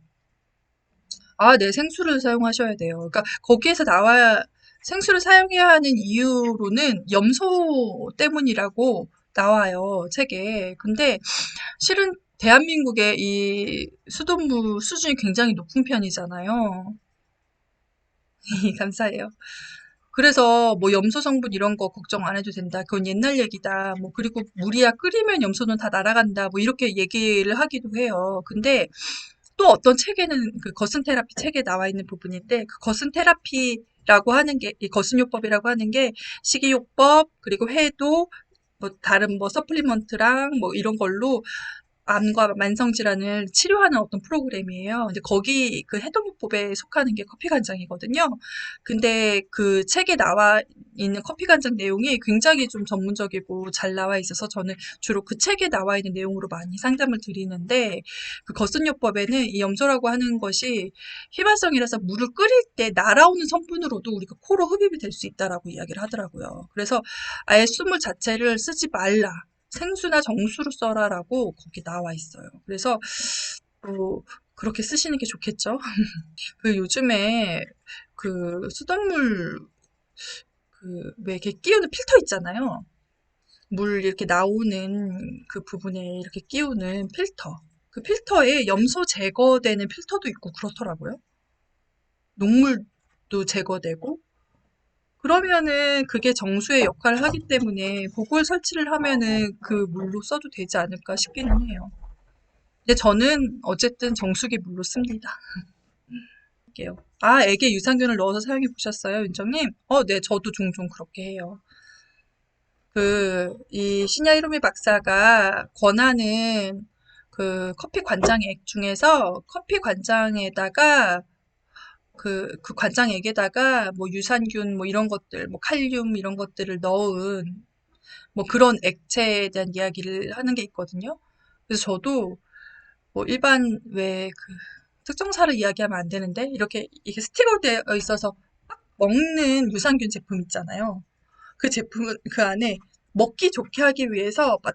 네, 생수를 사용하셔야 돼요. 그러니까 거기에서 나와야 생수를 사용해야 하는 이유로는 염소 때문이라고 나와요, 책에. 근데 실은 대한민국의 이 수돗물 수준이 굉장히 높은 편이잖아요. 감사해요. 그래서 뭐 염소 성분 이런 거 걱정 안 해도 된다. 그건 옛날 얘기다. 뭐 그리고 물이야 끓이면 염소는 다 날아간다. 뭐 이렇게 얘기를 하기도 해요. 근데 또 어떤 책에는 그 거슨 테라피 책에 나와 있는 부분인데 그 거슨 테라피라고 하는 게 이 거순요법이라고 하는 게 식이요법 그리고 해도 뭐 다른 뭐 서플리먼트랑 뭐 이런 걸로 암과 만성질환을 치료하는 어떤 프로그램이에요. 근데 거기 그 해독요법에 속하는 게 커피 간장이거든요. 근데 그 책에 나와 있는 커피 간장 내용이 굉장히 좀 전문적이고 잘 나와 있어서 저는 주로 그 책에 나와 있는 내용으로 많이 상담을 드리는데 그 거순요법에는 이 염소라고 하는 것이 희발성이라서 물을 끓일 때 날아오는 성분으로도 우리가 코로 흡입이 될 수 있다라고 이야기를 하더라고요. 그래서 아예 수물 자체를 쓰지 말라. 생수나 정수로 써라라고 거기 나와 있어요. 그래서 뭐 그렇게 쓰시는 게 좋겠죠. 그 요즘에 그 수돗물 그 왜 이렇게 끼우는 필터 있잖아요. 물 이렇게 나오는 그 부분에 이렇게 끼우는 필터. 그 필터에 염소 제거되는 필터도 있고 그렇더라고요. 녹물도 제거되고. 그러면은 그게 정수의 역할을 하기 때문에 그걸 설치를 하면은 그 물로 써도 되지 않을까 싶기는 해요. 근데 저는 어쨌든 정수기 물로 씁니다. 할게요. 액에 유산균을 넣어서 사용해 보셨어요, 윤정님? 네, 저도 종종 그렇게 해요. 이 시냐 히로미 박사가 권하는 그 커피 관장 액 중에서 커피 관장에다가 그 관장액에다가 뭐 유산균 뭐 이런 것들, 뭐 칼륨 이런 것들을 넣은 뭐 그런 액체에 대한 이야기를 하는 게 있거든요. 그래서 저도 뭐 일반 왜 그 특정사를 이야기하면 안 되는데 이렇게 이게 스티커로 되어 있어서 막 먹는 유산균 제품 있잖아요. 그 제품은 그 안에 먹기 좋게 하기 위해서 막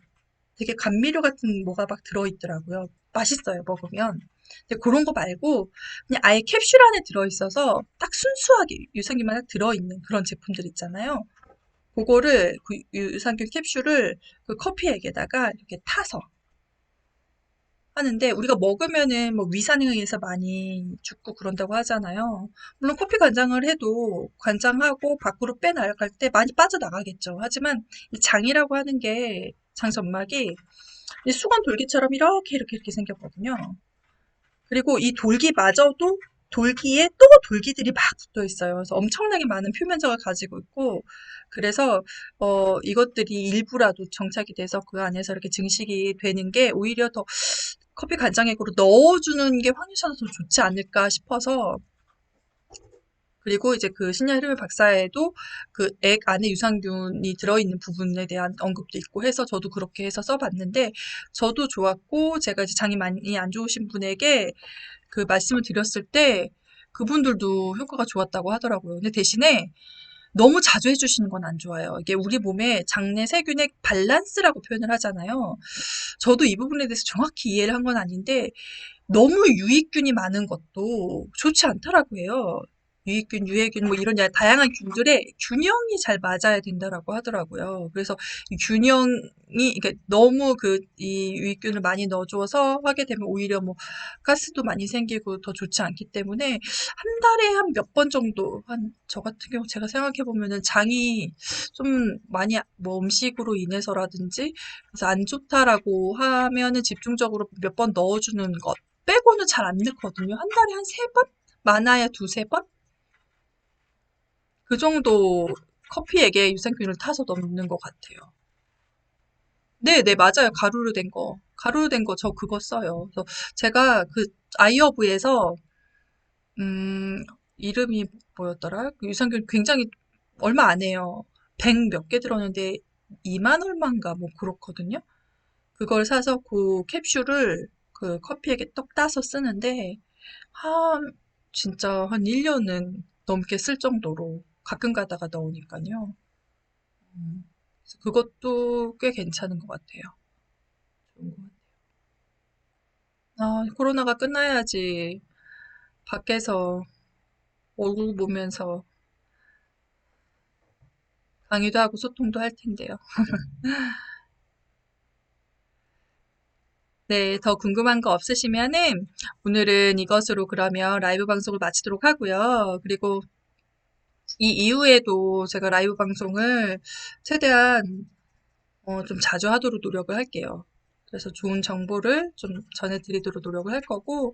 되게 감미료 같은 뭐가 막 들어있더라고요. 맛있어요, 먹으면. 근데 그런 거 말고 그냥 아예 캡슐 안에 들어있어서 딱 순수하게 유산균만 딱 들어있는 그런 제품들 있잖아요. 그거를 그 유산균 캡슐을 그 커피액에다가 이렇게 타서 하는데 우리가 먹으면은 뭐 위산에 의해서 많이 죽고 그런다고 하잖아요. 물론 커피 간장을 해도 간장하고 밖으로 빼나갈 때 많이 빠져나가겠죠. 하지만 이 장이라고 하는 게 장 점막이 이 수건 돌기처럼 이렇게 생겼거든요. 그리고 이 돌기마저도 돌기에 또 돌기들이 막 붙어 있어요. 그래서 엄청나게 많은 표면적을 가지고 있고, 그래서 이것들이 일부라도 정착이 돼서 그 안에서 이렇게 증식이 되는 게 오히려 더 커피 간장액으로 넣어주는 게 확률상 더 좋지 않을까 싶어서. 그리고 이제 그 신야 흐르메 박사에도 그 액 안에 유산균이 들어있는 부분에 대한 언급도 있고 해서 저도 그렇게 해서 써봤는데 저도 좋았고, 제가 이제 장이 많이 안 좋으신 분에게 그 말씀을 드렸을 때 그분들도 효과가 좋았다고 하더라고요. 근데 대신에 너무 자주 해주시는 건 안 좋아요. 이게 우리 몸에 장내 세균의 밸런스라고 표현을 하잖아요. 저도 이 부분에 대해서 정확히 이해를 한 건 아닌데 너무 유익균이 많은 것도 좋지 않더라고 해요. 유익균, 유해균 뭐 이런 다양한 균들의 균형이 잘 맞아야 된다라고 하더라고요. 그래서 이 균형이 그러니까 너무 그 이 유익균을 많이 넣어줘서 하게 되면 오히려 뭐 가스도 많이 생기고 더 좋지 않기 때문에 한 달에 한 몇 번 정도 한 저 같은 경우 제가 생각해 보면은 장이 좀 많이 뭐 음식으로 인해서라든지 그래서 안 좋다라고 하면은 집중적으로 몇 번 넣어주는 것 빼고는 잘 안 넣거든요. 한 달에 한 세 번? 많아야 두세 번? 그 정도 커피액에 유산균을 타서 넣는 것 같아요. 네, 네, 맞아요. 가루로 된 거. 가루로 된 거 저 그거 써요. 그래서 제가 그 아이허브에서 음, 이름이 뭐였더라? 그 유산균 굉장히 얼마 안 해요. 100 몇 개 들었는데 2만 얼마인가 뭐 그렇거든요. 그걸 사서 그 캡슐을 그 커피액에 떡 따서 쓰는데 한 진짜 한 1년은 넘게 쓸 정도로 가끔 가다가 넣으니까요. 그래서 그것도 꽤 괜찮은 것 같아요. 좋은 것 같아요. 아, 코로나가 끝나야지 밖에서 얼굴 보면서 강의도 하고 소통도 할 텐데요. 네, 더 궁금한 거 없으시면은 오늘은 이것으로 그러면 라이브 방송을 마치도록 하고요. 그리고 이 이후에도 제가 라이브 방송을 최대한 좀 자주 하도록 노력을 할게요. 그래서 좋은 정보를 좀 전해드리도록 노력을 할 거고,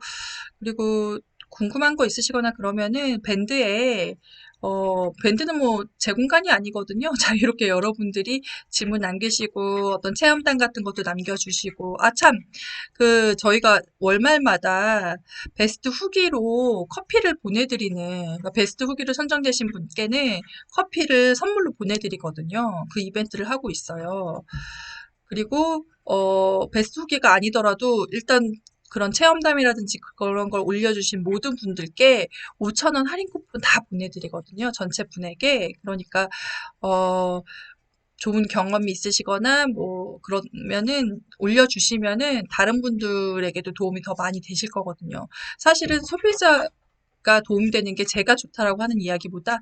그리고 궁금한 거 있으시거나 그러면은 밴드는 뭐 제 공간이 아니거든요. 자유롭게 여러분들이 질문 남기시고 어떤 체험단 같은 것도 남겨주시고, 아, 참, 저희가 월말마다 베스트 후기로 커피를 보내드리는, 그러니까 베스트 후기로 선정되신 분께는 커피를 선물로 보내드리거든요. 그 이벤트를 하고 있어요. 그리고 베스트 후기가 아니더라도 일단 그런 체험담이라든지 그런 걸 올려주신 모든 분들께 5,000원 할인 쿠폰 다 보내드리거든요. 전체 분에게. 그러니까 어, 좋은 경험이 있으시거나 뭐 그러면은 올려주시면은 다른 분들에게도 도움이 더 많이 되실 거거든요. 사실은 소비자가 도움되는 게 제가 좋다라고 하는 이야기보다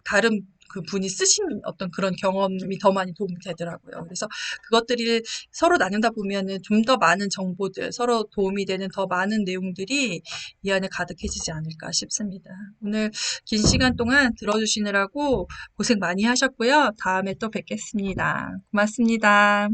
다른 그 분이 쓰신 어떤 그런 경험이 더 많이 도움이 되더라고요. 그래서 그것들을 서로 나누다 보면은 좀 더 많은 정보들, 서로 도움이 되는 더 많은 내용들이 이 안에 가득해지지 않을까 싶습니다. 오늘 긴 시간 동안 들어주시느라고 고생 많이 하셨고요. 다음에 또 뵙겠습니다. 고맙습니다.